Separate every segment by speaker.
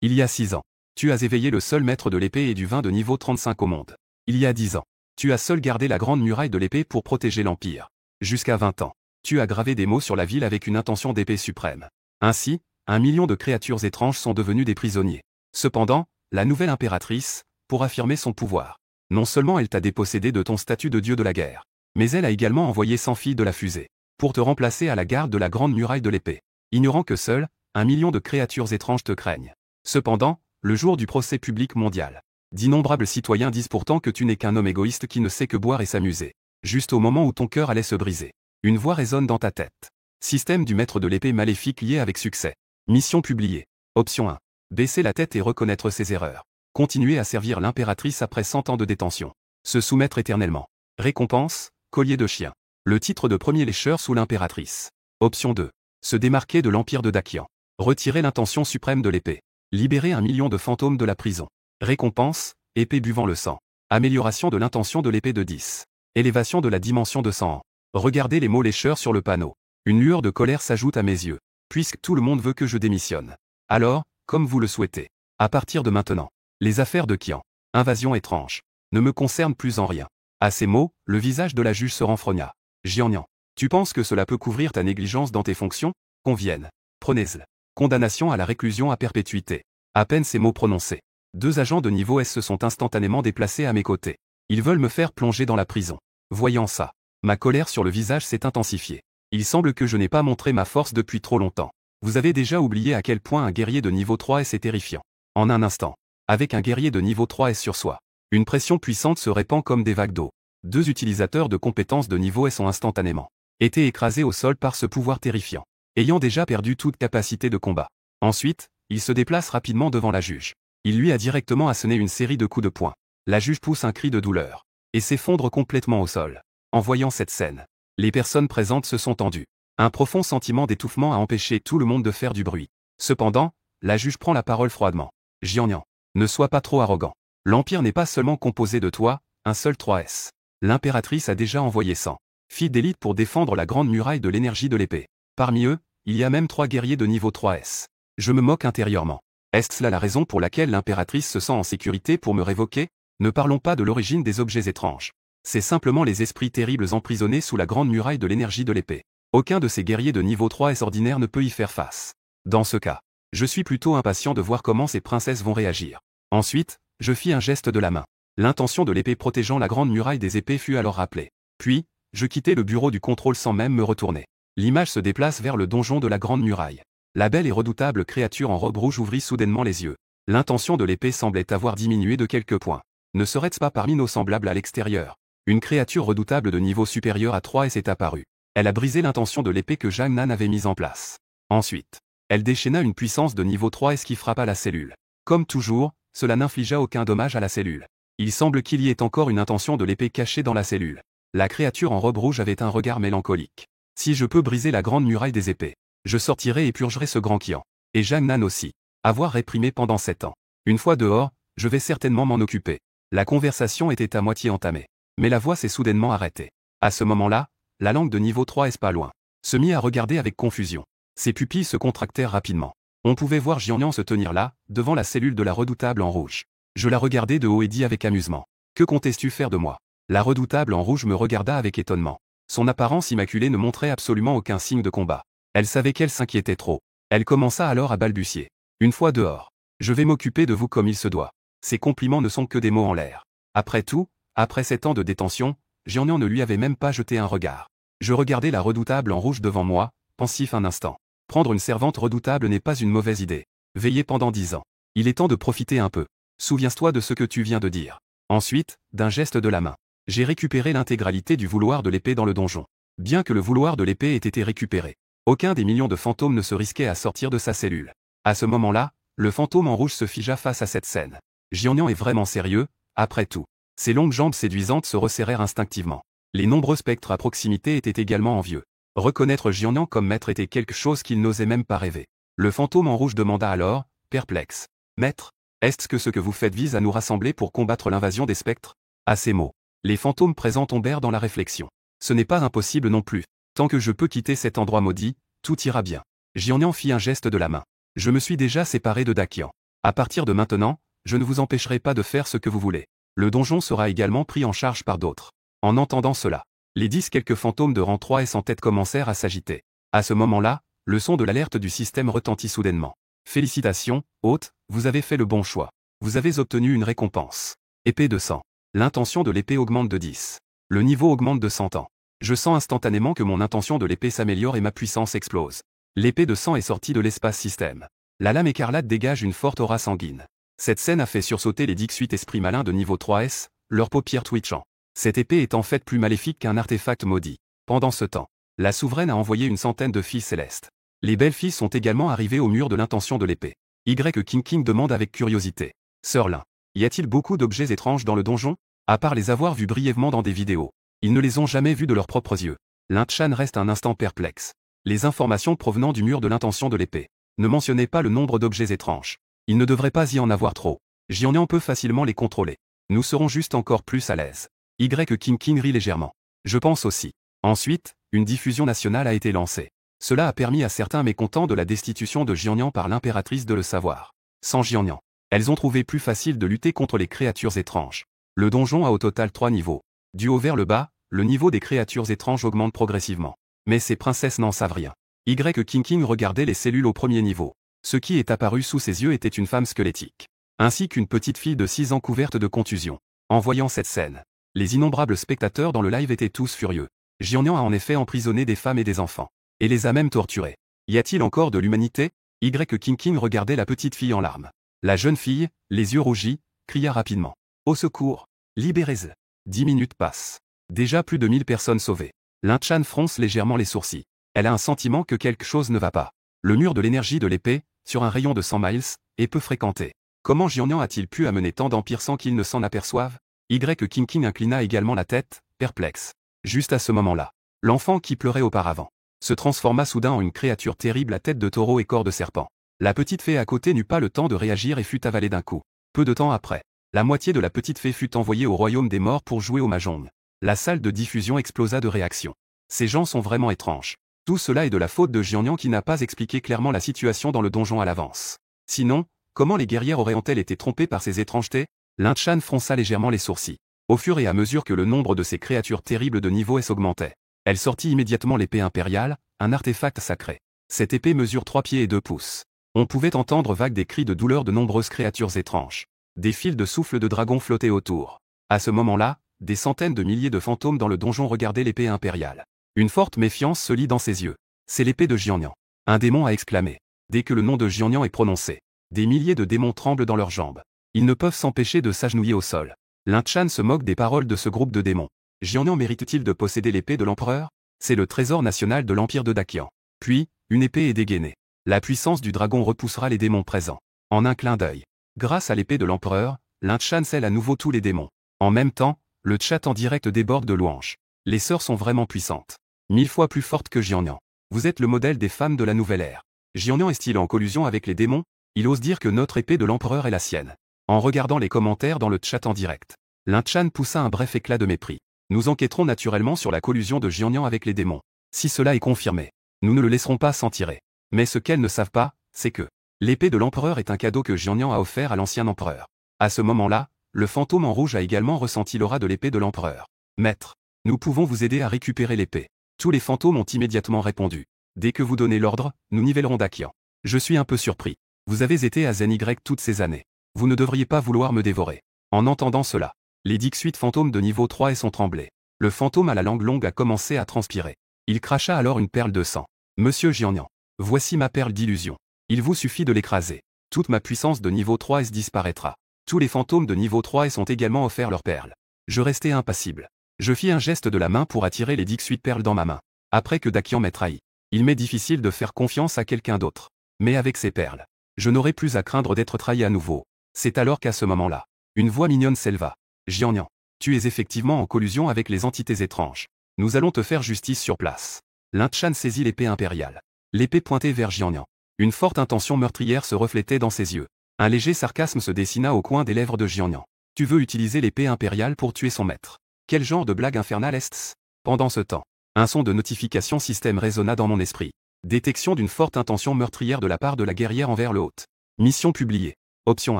Speaker 1: Il y a 6 ans, tu as éveillé le seul maître de l'épée et du vin de niveau 35 au monde. Il y a 10 ans, tu as seul gardé la grande muraille de l'épée pour protéger l'Empire. Jusqu'à 20 ans, tu as gravé des mots sur la ville avec une intention d'épée suprême. Ainsi, 1 million de créatures étranges sont devenues des prisonniers. Cependant, la nouvelle impératrice, pour affirmer son pouvoir, non seulement elle t'a dépossédé de ton statut de dieu de la guerre, mais elle a également envoyé 100 filles de la fusée, pour te remplacer à la garde de la grande muraille de l'épée, ignorant que seul, 1 million de créatures étranges te craignent. Cependant, le jour du procès public mondial, d'innombrables citoyens disent pourtant que tu n'es qu'un homme égoïste qui ne sait que boire et s'amuser. Juste au moment où ton cœur allait se briser, une voix résonne dans ta tête. Système du maître de l'épée maléfique lié avec succès. Mission publiée. Option 1. Baisser la tête et reconnaître ses erreurs. Continuer à servir l'impératrice après 100 ans de détention. Se soumettre éternellement. Récompense, collier de chien. Le titre de premier lécheur sous l'impératrice. Option 2. Se démarquer de l'empire de Dakian. Retirer l'intention suprême de l'épée. Libérer 1 million de fantômes de la prison. Récompense, épée buvant le sang. Amélioration de l'intention de l'épée de 10. Élévation de la dimension de 100 ans. Regardez les mots lécheurs sur le panneau. Une lueur de colère s'ajoute à mes yeux. Puisque tout le monde veut que je démissionne. Alors, comme vous le souhaitez. À partir de maintenant, les affaires de Kian, invasion étrange, ne me concernent plus en rien. À ces mots, le visage de la juge se renfrogna. Jiannian, tu penses que cela peut couvrir ta négligence dans tes fonctions? Convienne. Prenez-le. Condamnation à la réclusion à perpétuité. À peine ces mots prononcés, 2 agents de niveau S se sont instantanément déplacés à mes côtés. Ils veulent me faire plonger dans la prison. Voyant ça, ma colère sur le visage s'est intensifiée. Il semble que je n'ai pas montré ma force depuis trop longtemps. Vous avez déjà oublié à quel point un guerrier de niveau 3S est terrifiant. En un instant, avec un guerrier de niveau 3S sur soi, une pression puissante se répand comme des vagues d'eau. 2 utilisateurs de compétences de niveau S ont instantanément été écrasés au sol par ce pouvoir terrifiant, ayant déjà perdu toute capacité de combat. Ensuite, il se déplace rapidement devant la juge. Il lui a directement asséné une série de coups de poing. La juge pousse un cri de douleur et s'effondre complètement au sol. En voyant cette scène, les personnes présentes se sont tendues. Un profond sentiment d'étouffement a empêché tout le monde de faire du bruit. Cependant, la juge prend la parole froidement. Jiannian, ne sois pas trop arrogant. L'Empire n'est pas seulement composé de toi, un seul 3S. L'impératrice a déjà envoyé 100 filles d'élite pour défendre la grande muraille de l'énergie de l'épée. Parmi eux, il y a même 3 guerriers de niveau 3S. Je me moque intérieurement. Est-ce là la raison pour laquelle l'impératrice se sent en sécurité pour me révoquer? Ne parlons pas de l'origine des objets étranges. C'est simplement les esprits terribles emprisonnés sous la grande muraille de l'énergie de l'épée. Aucun de ces guerriers de niveau 3S ordinaire ne peut y faire face. Dans ce cas, je suis plutôt impatient de voir comment ces princesses vont réagir. Ensuite, je fis un geste de la main. L'intention de l'épée protégeant la grande muraille des épées fut alors rappelée. Puis, je quittai le bureau du contrôle sans même me retourner. L'image se déplace vers le donjon de la grande muraille. La belle et redoutable créature en robe rouge ouvrit soudainement les yeux. L'intention de l'épée semblait avoir diminué de quelques points. Ne serait-ce pas parmi nos semblables à l'extérieur? Une créature redoutable de niveau supérieur à 3S est apparue. Elle a brisé l'intention de l'épée que Jiang Nan avait mise en place. Ensuite, elle déchaîna une puissance de niveau 3S qui frappa la cellule. Comme toujours, cela n'infligea aucun dommage à la cellule. Il semble qu'il y ait encore une intention de l'épée cachée dans la cellule. La créature en robe rouge avait un regard mélancolique. Si je peux briser la grande muraille des épées, je sortirai et purgerai ce grand Kian. Et Jiang Nan aussi. Avoir réprimé pendant 7 ans. Une fois dehors, je vais certainement m'en occuper. La conversation était à moitié entamée. Mais la voix s'est soudainement arrêtée. À ce moment-là, la langue de niveau 3S pas loin se mit à regarder avec confusion. Ses pupilles se contractèrent rapidement. On pouvait voir Jiannian se tenir là, devant la cellule de la redoutable en rouge. Je la regardai de haut et dis avec amusement. Que comptais-tu faire de moi? La redoutable en rouge me regarda avec étonnement. Son apparence immaculée ne montrait absolument aucun signe de combat. Elle savait qu'elle s'inquiétait trop. Elle commença alors à balbutier. Une fois dehors, je vais m'occuper de vous comme il se doit. Ces compliments ne sont que des mots en l'air. Après tout, après 7 ans de détention, Jiannian ne lui avait même pas jeté un regard. Je regardais la redoutable en rouge devant moi, pensif un instant. Prendre une servante redoutable n'est pas une mauvaise idée. Veiller pendant 10 ans. Il est temps de profiter un peu. Souviens-toi de ce que tu viens de dire. Ensuite, d'un geste de la main, j'ai récupéré l'intégralité du vouloir de l'épée dans le donjon. Bien que le vouloir de l'épée ait été récupéré, aucun des millions de fantômes ne se risquait à sortir de sa cellule. À ce moment-là, le fantôme en rouge se figea face à cette scène. Jiannian est vraiment sérieux, après tout. Ses longues jambes séduisantes se resserrèrent instinctivement. Les nombreux spectres à proximité étaient également envieux. Reconnaître Jiannian comme maître était quelque chose qu'il n'osait même pas rêver. Le fantôme en rouge demanda alors, perplexe. Maître, est-ce que ce que vous faites vise à nous rassembler pour combattre l'invasion des spectres? À ces mots, les fantômes présents tombèrent dans la réflexion. Ce n'est pas impossible non plus. Tant que je peux quitter cet endroit maudit, tout ira bien. Jiannian fit un geste de la main. Je me suis déjà séparé de Dakian. À partir de maintenant, je ne vous empêcherai pas de faire ce que vous voulez. Le donjon sera également pris en charge par d'autres. En entendant cela, les 10 quelques fantômes de rang 3 et sans tête commencèrent à s'agiter. À ce moment-là, le son de l'alerte du système retentit soudainement. Félicitations, hôte, vous avez fait le bon choix. Vous avez obtenu une récompense. Épée de sang. L'intention de l'épée augmente de 10. Le niveau augmente de 100 ans. Je sens instantanément que mon intention de l'épée s'améliore et ma puissance explose. L'épée de sang est sortie de l'espace système. La lame écarlate dégage une forte aura sanguine. Cette scène a fait sursauter les 18 esprits malins de niveau 3S, leurs paupières twitchant. Cette épée est en fait plus maléfique qu'un artefact maudit. Pendant ce temps, la souveraine a envoyé une centaine de filles célestes. Les belles filles sont également arrivées au mur de l'intention de l'épée. King demande avec curiosité. Sœur Lin, y a-t-il beaucoup d'objets étranges dans le donjon? À part les avoir vus brièvement dans des vidéos. Ils ne les ont jamais vus de leurs propres yeux. Lin Chan reste un instant perplexe. Les informations provenant du mur de l'intention de l'épée ne mentionnaient pas le nombre d'objets étranges. Il ne devrait pas y en avoir trop. Jianian peut facilement les contrôler. Nous serons juste encore plus à l'aise. King rit légèrement. Je pense aussi. Ensuite, une diffusion nationale a été lancée. Cela a permis à certains mécontents de la destitution de Jianian par l'impératrice de le savoir. Sans Jianian, elles ont trouvé plus facile de lutter contre les créatures étranges. Le donjon a au total 3 niveaux. Du haut vers le bas, le niveau des créatures étranges augmente progressivement. Mais ces princesses n'en savent rien. King regardait les cellules au premier niveau. Ce qui est apparu sous ses yeux était une femme squelettique. Ainsi qu'une petite fille de 6 ans couverte de contusions. En voyant cette scène, les innombrables spectateurs dans le live étaient tous furieux. Jianian a en effet emprisonné des femmes et des enfants. Et les a même torturés. Y a-t-il encore de l'humanité? King regardait la petite fille en larmes. La jeune fille, les yeux rougis, cria rapidement. Au secours! Libérez-le! 10 minutes passent. Déjà plus de 1000 personnes sauvées. Lin Chan fronce légèrement les sourcils. Elle a un sentiment que quelque chose ne va pas. Le mur de l'énergie de l'épée, sur un rayon de 100 miles, est peu fréquenté. Comment Jianian a-t-il pu amener tant d'empires sans qu'il ne s'en aperçoive? King inclina également la tête, perplexe. Juste à ce moment-là, l'enfant qui pleurait auparavant se transforma soudain en une créature terrible à tête de taureau et corps de serpent. La petite fée à côté n'eut pas le temps de réagir et fut avalée d'un coup. Peu de temps après, la moitié de la petite fée fut envoyée au royaume des morts pour jouer au mahjong. La salle de diffusion explosa de réactions. Ces gens sont vraiment étranges. Tout cela est de la faute de Jianian qui n'a pas expliqué clairement la situation dans le donjon à l'avance. Sinon, comment les guerrières auraient-elles été trompées par ces étrangetés? Lin Chan fronça légèrement les sourcils. Au fur et à mesure que le nombre de ces créatures terribles de niveau S augmentait, elle sortit immédiatement l'épée impériale, un artefact sacré. Cette épée mesure 3 pieds et 2 pouces. On pouvait entendre vagues des cris de douleur de nombreuses créatures étranges. Des fils de souffle de dragon flottaient autour. À ce moment-là, des centaines de milliers de fantômes dans le donjon regardaient l'épée impériale. Une forte méfiance se lit dans ses yeux. C'est l'épée de Jianian. Un démon a exclamé. Dès que le nom de Jianian est prononcé, des milliers de démons tremblent dans leurs jambes. Ils ne peuvent s'empêcher de s'agenouiller au sol. Lin Chan se moque des paroles de ce groupe de démons. Jianian mérite-t-il de posséder l'épée de l'empereur? C'est le trésor national de l'empire de Dakian. Puis, une épée est dégainée. La puissance du dragon repoussera les démons présents. En un clin d'œil. Grâce à l'épée de l'empereur, Lin Chan scelle à nouveau tous les démons. En même temps, le chat en direct déborde de louanges. Les sœurs sont vraiment puissantes. 1000 fois plus fortes que Jianian. Vous êtes le modèle des femmes de la nouvelle ère. Jianian est-il en collusion avec les démons? Il ose dire que notre épée de l'empereur est la sienne. En regardant les commentaires dans le chat en direct, Lin Chan poussa un bref éclat de mépris. Nous enquêterons naturellement sur la collusion de Jianian avec les démons. Si cela est confirmé, nous ne le laisserons pas s'en tirer. Mais ce qu'elles ne savent pas, c'est que l'épée de l'empereur est un cadeau que Jianian a offert à l'ancien empereur. À ce moment-là, le fantôme en rouge a également ressenti l'aura de l'épée de l'empereur. Maître, nous pouvons vous aider à récupérer l'épée. Tous les fantômes ont immédiatement répondu. Dès que vous donnez l'ordre, nous nivellerons Dakian. Je suis un peu surpris. Vous avez été à ZY toutes ces années. Vous ne devriez pas vouloir me dévorer. En entendant cela, les 18 fantômes de niveau 3 sont tremblés. Le fantôme à la langue longue a commencé à transpirer. Il cracha alors une perle de sang. Monsieur Jianian, voici ma perle d'illusion. Il vous suffit de l'écraser. Toute ma puissance de niveau 3S disparaîtra. Tous les fantômes de niveau 3S ont également offert leur perle. Je restai impassible. Je fis un geste de la main pour attirer les 18 perles dans ma main. Après que Dakian m'ait trahi, il m'est difficile de faire confiance à quelqu'un d'autre. Mais avec ces perles, je n'aurai plus à craindre d'être trahi à nouveau. C'est alors qu'à ce moment-là, une voix mignonne s'éleva. Jianian, tu es effectivement en collusion avec les entités étranges. Nous allons te faire justice sur place. Lin Chan saisit l'épée impériale. L'épée pointée vers Jianian. Une forte intention meurtrière se reflétait dans ses yeux. Un léger sarcasme se dessina au coin des lèvres de Jianian. Tu veux utiliser l'épée impériale pour tuer son maître. Quel genre de blague infernale est-ce? Pendant ce temps, un son de notification système résonna dans mon esprit. Détection d'une forte intention meurtrière de la part de la guerrière envers le hôte. Mission publiée. Option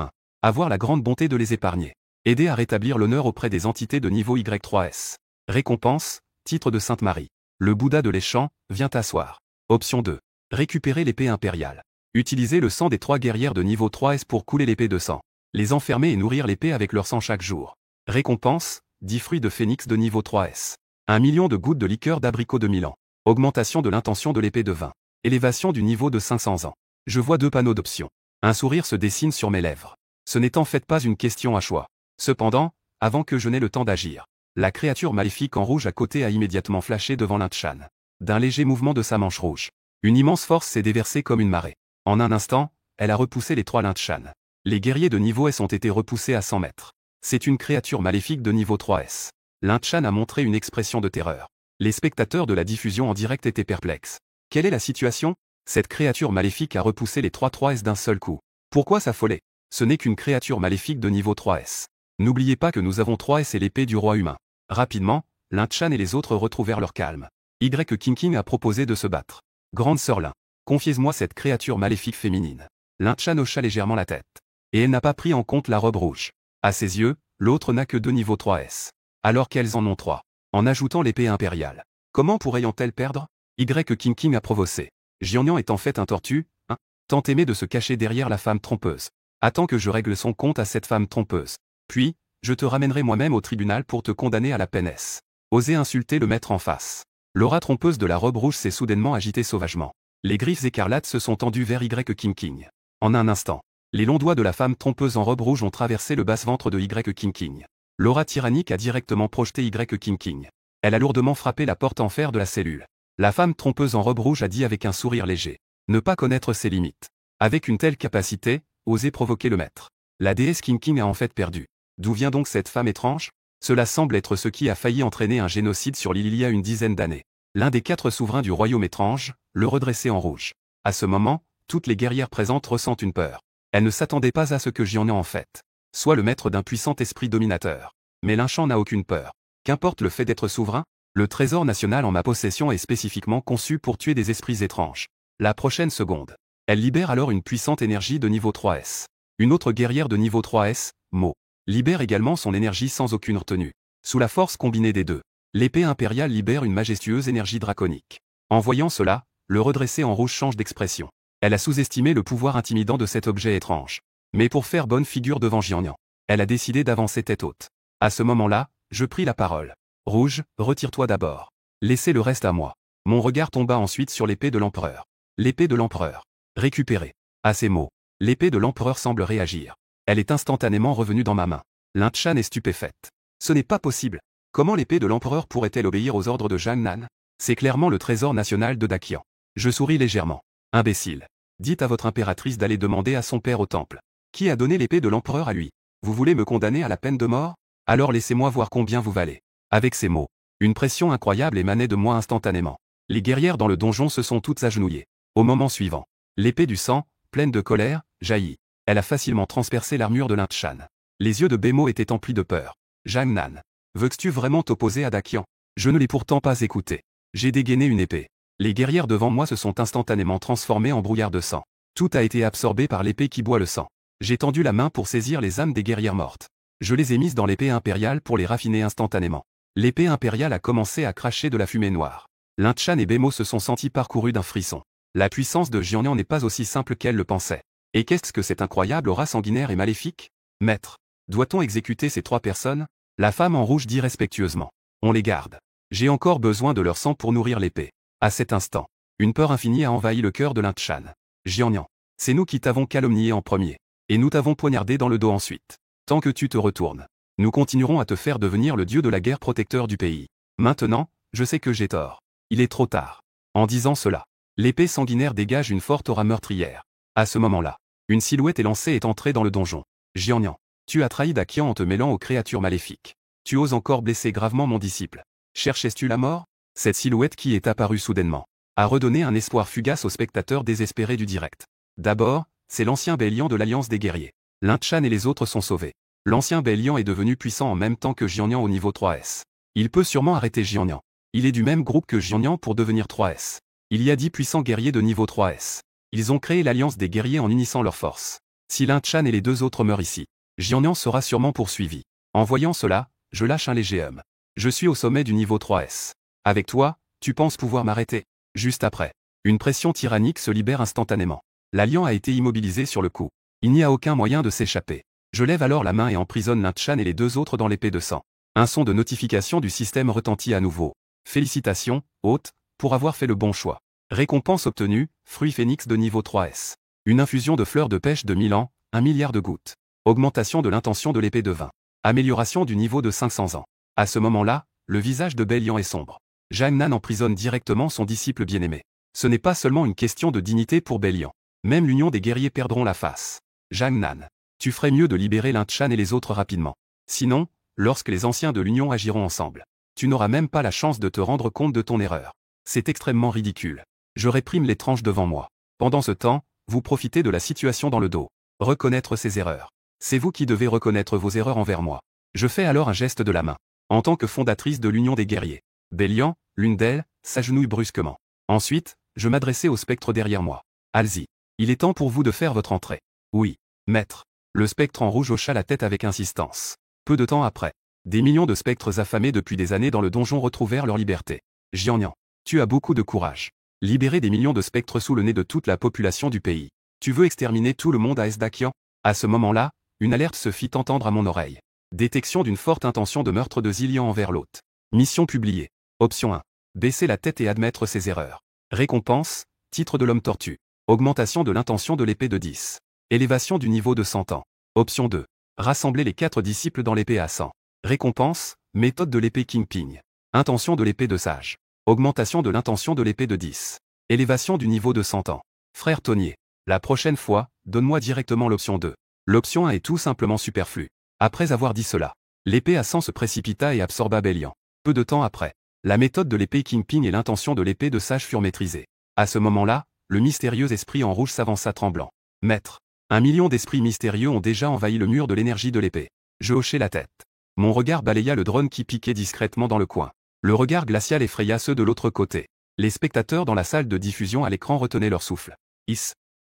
Speaker 1: 1. Avoir la grande bonté de les épargner. Aider à rétablir l'honneur auprès des entités de niveau Y3S. Récompense, titre de Sainte Marie. Le Bouddha de l'échant, vient t'asseoir. Option 2. Récupérer l'épée impériale. Utiliser le sang des 3 guerrières de niveau 3S pour couler l'épée de sang. Les enfermer et nourrir l'épée avec leur sang chaque jour. Récompense, 10 fruits de phénix de niveau 3S. 1 million de gouttes de liqueur d'abricot de Milan. Augmentation de l'intention de l'épée de 20. Élévation du niveau de 500 ans. Je vois 2 panneaux d'options. Un sourire se dessine sur mes lèvres. Ce n'est en fait pas une question à choix. Cependant, avant que je n'ai le temps d'agir, la créature maléfique en rouge à côté a immédiatement flashé devant Lin-Chan. D'un léger mouvement de sa manche rouge, une immense force s'est déversée comme une marée. En un instant, elle a repoussé les 3 Lin-Chan. Les guerriers de niveau S ont été repoussés à 100 mètres. C'est une créature maléfique de niveau 3S. Lin-Chan a montré une expression de terreur. Les spectateurs de la diffusion en direct étaient perplexes. Quelle est la situation? Cette créature maléfique a repoussé les 3 3S d'un seul coup. Pourquoi s'affoler? Ce n'est qu'une créature maléfique de niveau 3S. N'oubliez pas que nous avons 3S et l'épée du roi humain. Rapidement, Lin-Chan et les autres retrouvèrent leur calme. Y. a proposé de se battre. Grande sœur Lin, confiez-moi cette créature maléfique féminine. Lin-Chan hocha légèrement la tête. Et elle n'a pas pris en compte la robe rouge. À ses yeux, l'autre n'a que 2 niveaux 3S. Alors qu'elles en ont 3. En ajoutant l'épée impériale. Comment pourrait-elle perdre? Y. a provoqué. Jianyan est en fait un tortue, hein? Tant aimé de se cacher derrière la femme trompeuse. Attends que je règle son compte à cette femme trompeuse. Puis, je te ramènerai moi-même au tribunal pour te condamner à la peine S. Oser insulter le maître en face. L'aura trompeuse de la robe rouge s'est soudainement agitée sauvagement. Les griffes écarlates se sont tendues vers Y. En un instant, les longs doigts de la femme trompeuse en robe rouge ont traversé le basse-ventre de Y. L'aura tyrannique a directement projeté Y. Elle a lourdement frappé la porte en fer de la cellule. La femme trompeuse en robe rouge a dit avec un sourire léger. Ne pas connaître ses limites. Avec une telle capacité, oser provoquer le maître. La déesse King a en fait perdu. D'où vient donc cette femme étrange? Cela semble être ce qui a failli entraîner un génocide sur l'île il y a une dizaine d'années. L'un des 4 souverains du royaume étrange, le redressé en rouge. À ce moment, toutes les guerrières présentes ressentent une peur. Elles ne s'attendaient pas à ce que j'y en ai en fait. Soit le maître d'un puissant esprit dominateur. Mais Lin-Chan n'a aucune peur. Qu'importe le fait d'être souverain, le trésor national en ma possession est spécifiquement conçu pour tuer des esprits étranges. La prochaine seconde. Elle libère alors une puissante énergie de niveau 3S. Une autre guerrière de niveau 3S, Mo, libère également son énergie sans aucune retenue. Sous la force combinée des deux, l'épée impériale libère une majestueuse énergie draconique. En voyant cela, le redressé en rouge change d'expression. Elle a sous-estimé le pouvoir intimidant de cet objet étrange. Mais pour faire bonne figure devant Jianyan, elle a décidé d'avancer tête haute. À ce moment-là, je pris la parole. Rouge, retire-toi d'abord. Laissez le reste à moi. Mon regard tomba ensuite sur l'épée de l'empereur. L'épée de l'empereur. Récupérée. À ces mots, l'épée de l'empereur semble réagir. Elle est instantanément revenue dans ma main. Lin-Chan est stupéfaite. Ce n'est pas possible. Comment l'épée de l'empereur pourrait-elle obéir aux ordres de Zhang Nan? C'est clairement le trésor national de Daqian. Je souris légèrement. Imbécile. Dites à votre impératrice d'aller demander à son père au temple. Qui a donné l'épée de l'empereur à lui? Vous voulez me condamner à la peine de mort? Alors laissez-moi voir combien vous valez. Avec ces mots, une pression incroyable émanait de moi instantanément. Les guerrières dans le donjon se sont toutes agenouillées. Au moment suivant, l'épée du sang, pleine de colère, jaillit. Elle a facilement transpercé l'armure de Lin-Chan. Les yeux de Bémo étaient emplis de peur. Zhang Nan. Veux-tu vraiment t'opposer à Daqian? Je ne l'ai pourtant pas écouté. J'ai dégainé une épée. Les guerrières devant moi se sont instantanément transformées en brouillard de sang. Tout a été absorbé par l'épée qui boit le sang. J'ai tendu la main pour saisir les âmes des guerrières mortes. Je les ai mises dans l'épée impériale pour les raffiner instantanément. L'épée impériale a commencé à cracher de la fumée noire. Lin-Chan et Bémo se sont sentis parcourus d'un frisson. La puissance de Jianyan n'est pas aussi simple qu'elle le pensait. Et qu'est-ce que cette incroyable aura sanguinaire et maléfique? Maître, doit-on exécuter ces 3 personnes? La femme en rouge dit respectueusement. On les garde. J'ai encore besoin de leur sang pour nourrir l'épée. À cet instant, une peur infinie a envahi le cœur de Lin-Chan. Jianyan, c'est nous qui t'avons calomnié en premier. Et nous t'avons poignardé dans le dos ensuite. Tant que tu te retournes, nous continuerons à te faire devenir le dieu de la guerre protecteur du pays. Maintenant, je sais que j'ai tort. Il est trop tard. En disant cela, l'épée sanguinaire dégage une forte aura meurtrière. À ce moment-là, une silhouette élancée est entrée dans le donjon. Jianyan, tu as trahi Daqian en te mêlant aux créatures maléfiques. Tu oses encore blesser gravement mon disciple. Cherchais-tu la mort? Cette silhouette qui est apparue soudainement a redonné un espoir fugace aux spectateurs désespérés du direct. D'abord, c'est l'ancien Bélian de l'Alliance des guerriers. Lin-Chan et les autres sont sauvés. L'ancien Bélian est devenu puissant en même temps que Jianyan au niveau 3S. Il peut sûrement arrêter Jianyan. Il est du même groupe que Jianyan pour devenir 3S. Il y a 10 puissants guerriers de niveau 3S. Ils ont créé l'Alliance des guerriers en unissant leurs forces. Si Lin-Chan et les deux autres meurent ici, Jianian sera sûrement poursuivi. En voyant cela, je lâche un léger hum. Je suis au sommet du niveau 3S. Avec toi, tu penses pouvoir m'arrêter? Juste après, une pression tyrannique se libère instantanément. L'alliant a été immobilisé sur le coup. Il n'y a aucun moyen de s'échapper. Je lève alors la main et emprisonne Lin-Chan et les deux autres dans l'épée de sang. Un son de notification du système retentit à nouveau. Félicitations, hôte, pour avoir fait le bon choix. Récompense obtenue, fruit phénix de niveau 3S. Une infusion de fleurs de pêche de 1000 ans, 1 milliard de gouttes. Augmentation de l'intention de l'épée de 20. Amélioration du niveau de 500 ans. À ce moment-là, le visage de Belian est sombre. Jiang Nan emprisonne directement son disciple bien-aimé. Ce n'est pas seulement une question de dignité pour Belian. Même l'union des guerriers perdront la face. Jiang Nan, tu ferais mieux de libérer Lin-Chan et les autres rapidement. Sinon, lorsque les anciens de l'union agiront ensemble, tu n'auras même pas la chance de te rendre compte de ton erreur. C'est extrêmement ridicule. Je réprime l'étrange devant moi. Pendant ce temps, vous profitez de la situation dans le dos. Reconnaître ses erreurs. C'est vous qui devez reconnaître vos erreurs envers moi. Je fais alors un geste de la main. En tant que fondatrice de l'Union des guerriers. Belian, l'une d'elles, s'agenouille brusquement. Ensuite, je m'adressai au spectre derrière moi. Allez-y. Il est temps pour vous de faire votre entrée. Oui, maître. Le spectre en rouge hocha la tête avec insistance. Peu de temps après, des millions de spectres affamés depuis des années dans le donjon retrouvèrent leur liberté. Jianian, tu as beaucoup de courage. Libérer des millions de spectres sous le nez de toute la population du pays. Tu veux exterminer tout le monde à Esdakian? À ce moment-là, une alerte se fit entendre à mon oreille. Détection d'une forte intention de meurtre de Zillian envers l'hôte. Mission publiée. Option 1. Baisser la tête et admettre ses erreurs. Récompense, titre de l'homme tortue. Augmentation de l'intention de l'épée de 10. Élévation du niveau de 100 ans. Option 2. Rassembler les 4 disciples dans l'épée à 100. Récompense, méthode de l'épée Kingping. Intention de l'épée de sage. Augmentation de l'intention de l'épée de 10. Élévation du niveau de 100 ans. Frère Tonnier. La prochaine fois, donne-moi directement l'option 2. L'option 1 est tout simplement superflue. Après avoir dit cela, l'épée à 100 se précipita et absorba Belian. Peu de temps après, la méthode de l'épée Kingping et l'intention de l'épée de sage furent maîtrisées. À ce moment-là, le mystérieux esprit en rouge s'avança tremblant. Maître, 1 million d'esprits mystérieux ont déjà envahi le mur de l'énergie de l'épée. Je hochai la tête. Mon regard balaya le drone qui piquait discrètement dans le coin. Le regard glacial effraya ceux de l'autre côté. Les spectateurs dans la salle de diffusion à l'écran retenaient leur souffle.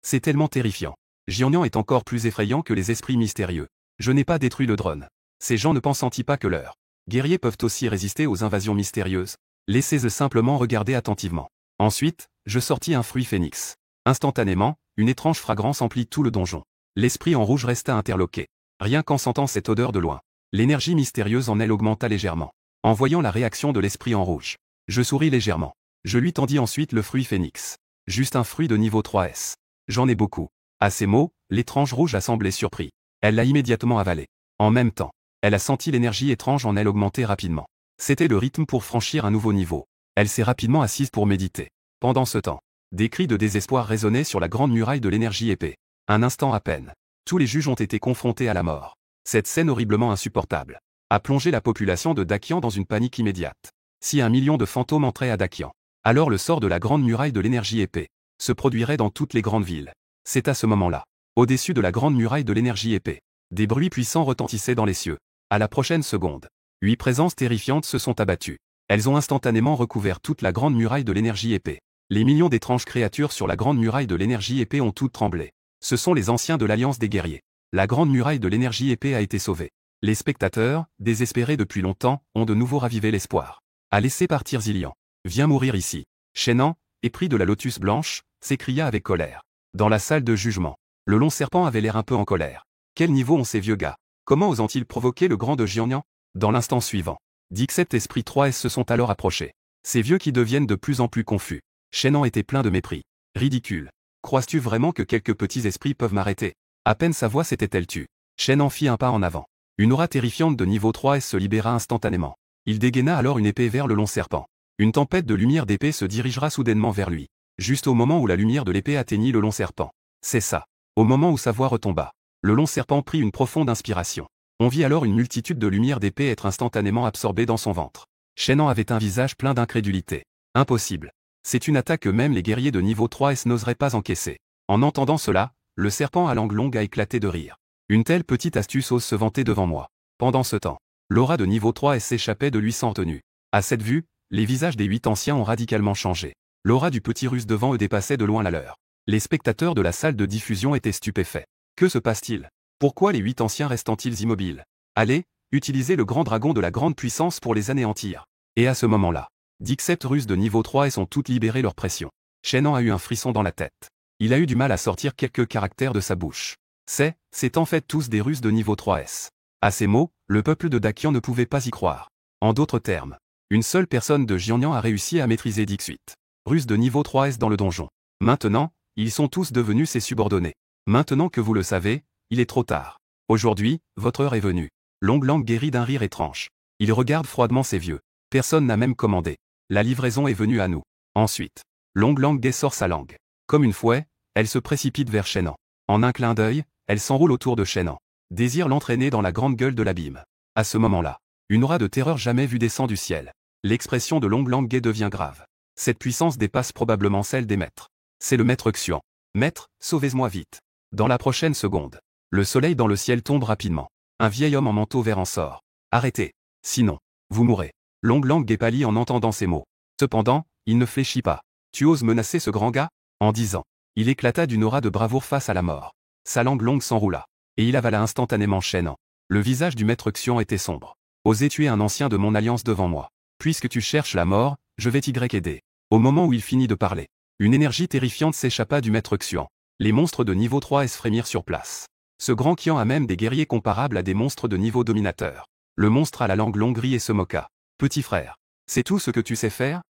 Speaker 1: C'est tellement terrifiant. Jianian est encore plus effrayant que les esprits mystérieux. Je n'ai pas détruit le drone. Ces gens ne pensent-ils pas que leurs guerriers peuvent aussi résister aux invasions mystérieuses? Laissez-le simplement regarder attentivement. Ensuite, je sortis un fruit phénix. Instantanément, une étrange fragrance emplit tout le donjon. L'esprit en rouge resta interloqué. Rien qu'en sentant cette odeur de loin, l'énergie mystérieuse en elle augmenta légèrement. En voyant la réaction de l'esprit en rouge, je souris légèrement. Je lui tendis ensuite le fruit phénix. Juste un fruit de niveau 3S. J'en ai beaucoup. À ces mots, l'étrange rouge a semblé surpris. Elle l'a immédiatement avalé. En même temps, elle a senti l'énergie étrange en elle augmenter rapidement. C'était le rythme pour franchir un nouveau niveau. Elle s'est rapidement assise pour méditer. Pendant ce temps, des cris de désespoir résonnaient sur la grande muraille de l'énergie épée. Un instant à peine. Tous les juges ont été confrontés à la mort. Cette scène horriblement insupportable a plongé la population de Dakian dans une panique immédiate. Si 1 million de fantômes entraient à Dakian, alors le sort de la grande muraille de l'énergie épée se produirait dans toutes les grandes villes. C'est à ce moment-là, au-dessus de la grande muraille de l'énergie épée, des bruits puissants retentissaient dans les cieux. À la prochaine seconde, 8 présences terrifiantes se sont abattues. Elles ont instantanément recouvert toute la grande muraille de l'énergie épée. Les millions d'étranges créatures sur la grande muraille de l'énergie épée ont toutes tremblé. Ce sont les anciens de l'Alliance des guerriers. La grande muraille de l'énergie épée a été sauvée. Les spectateurs, désespérés depuis longtemps, ont de nouveau ravivé l'espoir. À laisser partir Zillian. Viens mourir ici. Shenan, épris de la lotus blanche, s'écria avec colère. Dans la salle de jugement, le long serpent avait l'air un peu en colère. Quel niveau ont ces vieux gars? Comment osent-ils provoquer le grand de Jianian? Dans l'instant suivant, 17 esprits 3S se sont alors approchés. Ces vieux qui deviennent de plus en plus confus. Shenan était plein de mépris. Ridicule. Crois-tu vraiment que quelques petits esprits peuvent m'arrêter? À peine sa voix s'était-elle tue. Shenan fit un pas en avant. Une aura terrifiante de niveau 3S se libéra instantanément. Il dégaina alors une épée vers le long serpent. Une tempête de lumière d'épée se dirigera soudainement vers lui. Juste au moment où la lumière de l'épée atteignit le long serpent. C'est ça. Au moment où sa voix retomba, le long serpent prit une profonde inspiration. On vit alors une multitude de lumières d'épée être instantanément absorbée dans son ventre. Shenan avait un visage plein d'incrédulité. Impossible. C'est une attaque que même les guerriers de niveau 3S n'oseraient pas encaisser. En entendant cela, le serpent à langue longue a éclaté de rire. Une telle petite astuce ose se vanter devant moi. Pendant ce temps, l'aura de niveau 3S s'échappait de lui sans retenue. À cette vue, les visages des 8 anciens ont radicalement changé. L'aura du petit russe devant eux dépassait de loin la leur. Les spectateurs de la salle de diffusion étaient stupéfaits. Que se passe-t-il? Pourquoi les 8 anciens restent-ils immobiles? Allez, utilisez le grand dragon de la grande puissance pour les anéantir. Et à ce moment-là, 17 Russes de niveau 3 S ont toutes libéré leur pression. Shen'an a eu un frisson dans la tête. Il a eu du mal à sortir quelques caractères de sa bouche. C'est en fait tous des Russes de niveau 3 S. À ces mots, le peuple de Dakian ne pouvait pas y croire. En d'autres termes, une seule personne de Jiangnan a réussi à maîtriser 18 Russes de niveau 3 S dans le donjon. Maintenant, ils sont tous devenus ses subordonnés. Maintenant que vous le savez, il est trop tard. Aujourd'hui, votre heure est venue. Long Lang guérit d'un rire étrange. Il regarde froidement ses vieux. Personne n'a même commandé. La livraison est venue à nous. Ensuite, Long Lang sort sa langue. Comme une fouet, elle se précipite vers Shen'an. En un clin d'œil, elle s'enroule autour de Shen'an. Désire l'entraîner dans la grande gueule de l'abîme. À ce moment-là, une aura de terreur jamais vue descend du ciel. L'expression de Long Lang devient grave. Cette puissance dépasse probablement celle des maîtres. C'est le maître Xian. Maître, sauvez-moi vite. Dans la prochaine seconde, le soleil dans le ciel tombe rapidement. Un vieil homme en manteau vert en sort. Arrêtez. Sinon, vous mourrez. Long Lang pâlit en entendant ces mots. Cependant, il ne fléchit pas. Tu oses menacer ce grand gars? En disant, il éclata d'une aura de bravoure face à la mort. Sa langue longue s'enroula. Et il avala instantanément Shen'an. Le visage du maître Xian était sombre. Osez tuer un ancien de mon alliance devant moi. Puisque tu cherches la mort, je vais t'aider. Au moment où il finit de parler, une énergie terrifiante s'échappa du maître Xian. Les monstres de niveau 3 S frémirent sur place. Ce grand Qian a même des guerriers comparables à des monstres de niveau dominateur. Le monstre a la langue longue rit et se moqua. Petit frère, c'est tout ce que tu sais faire?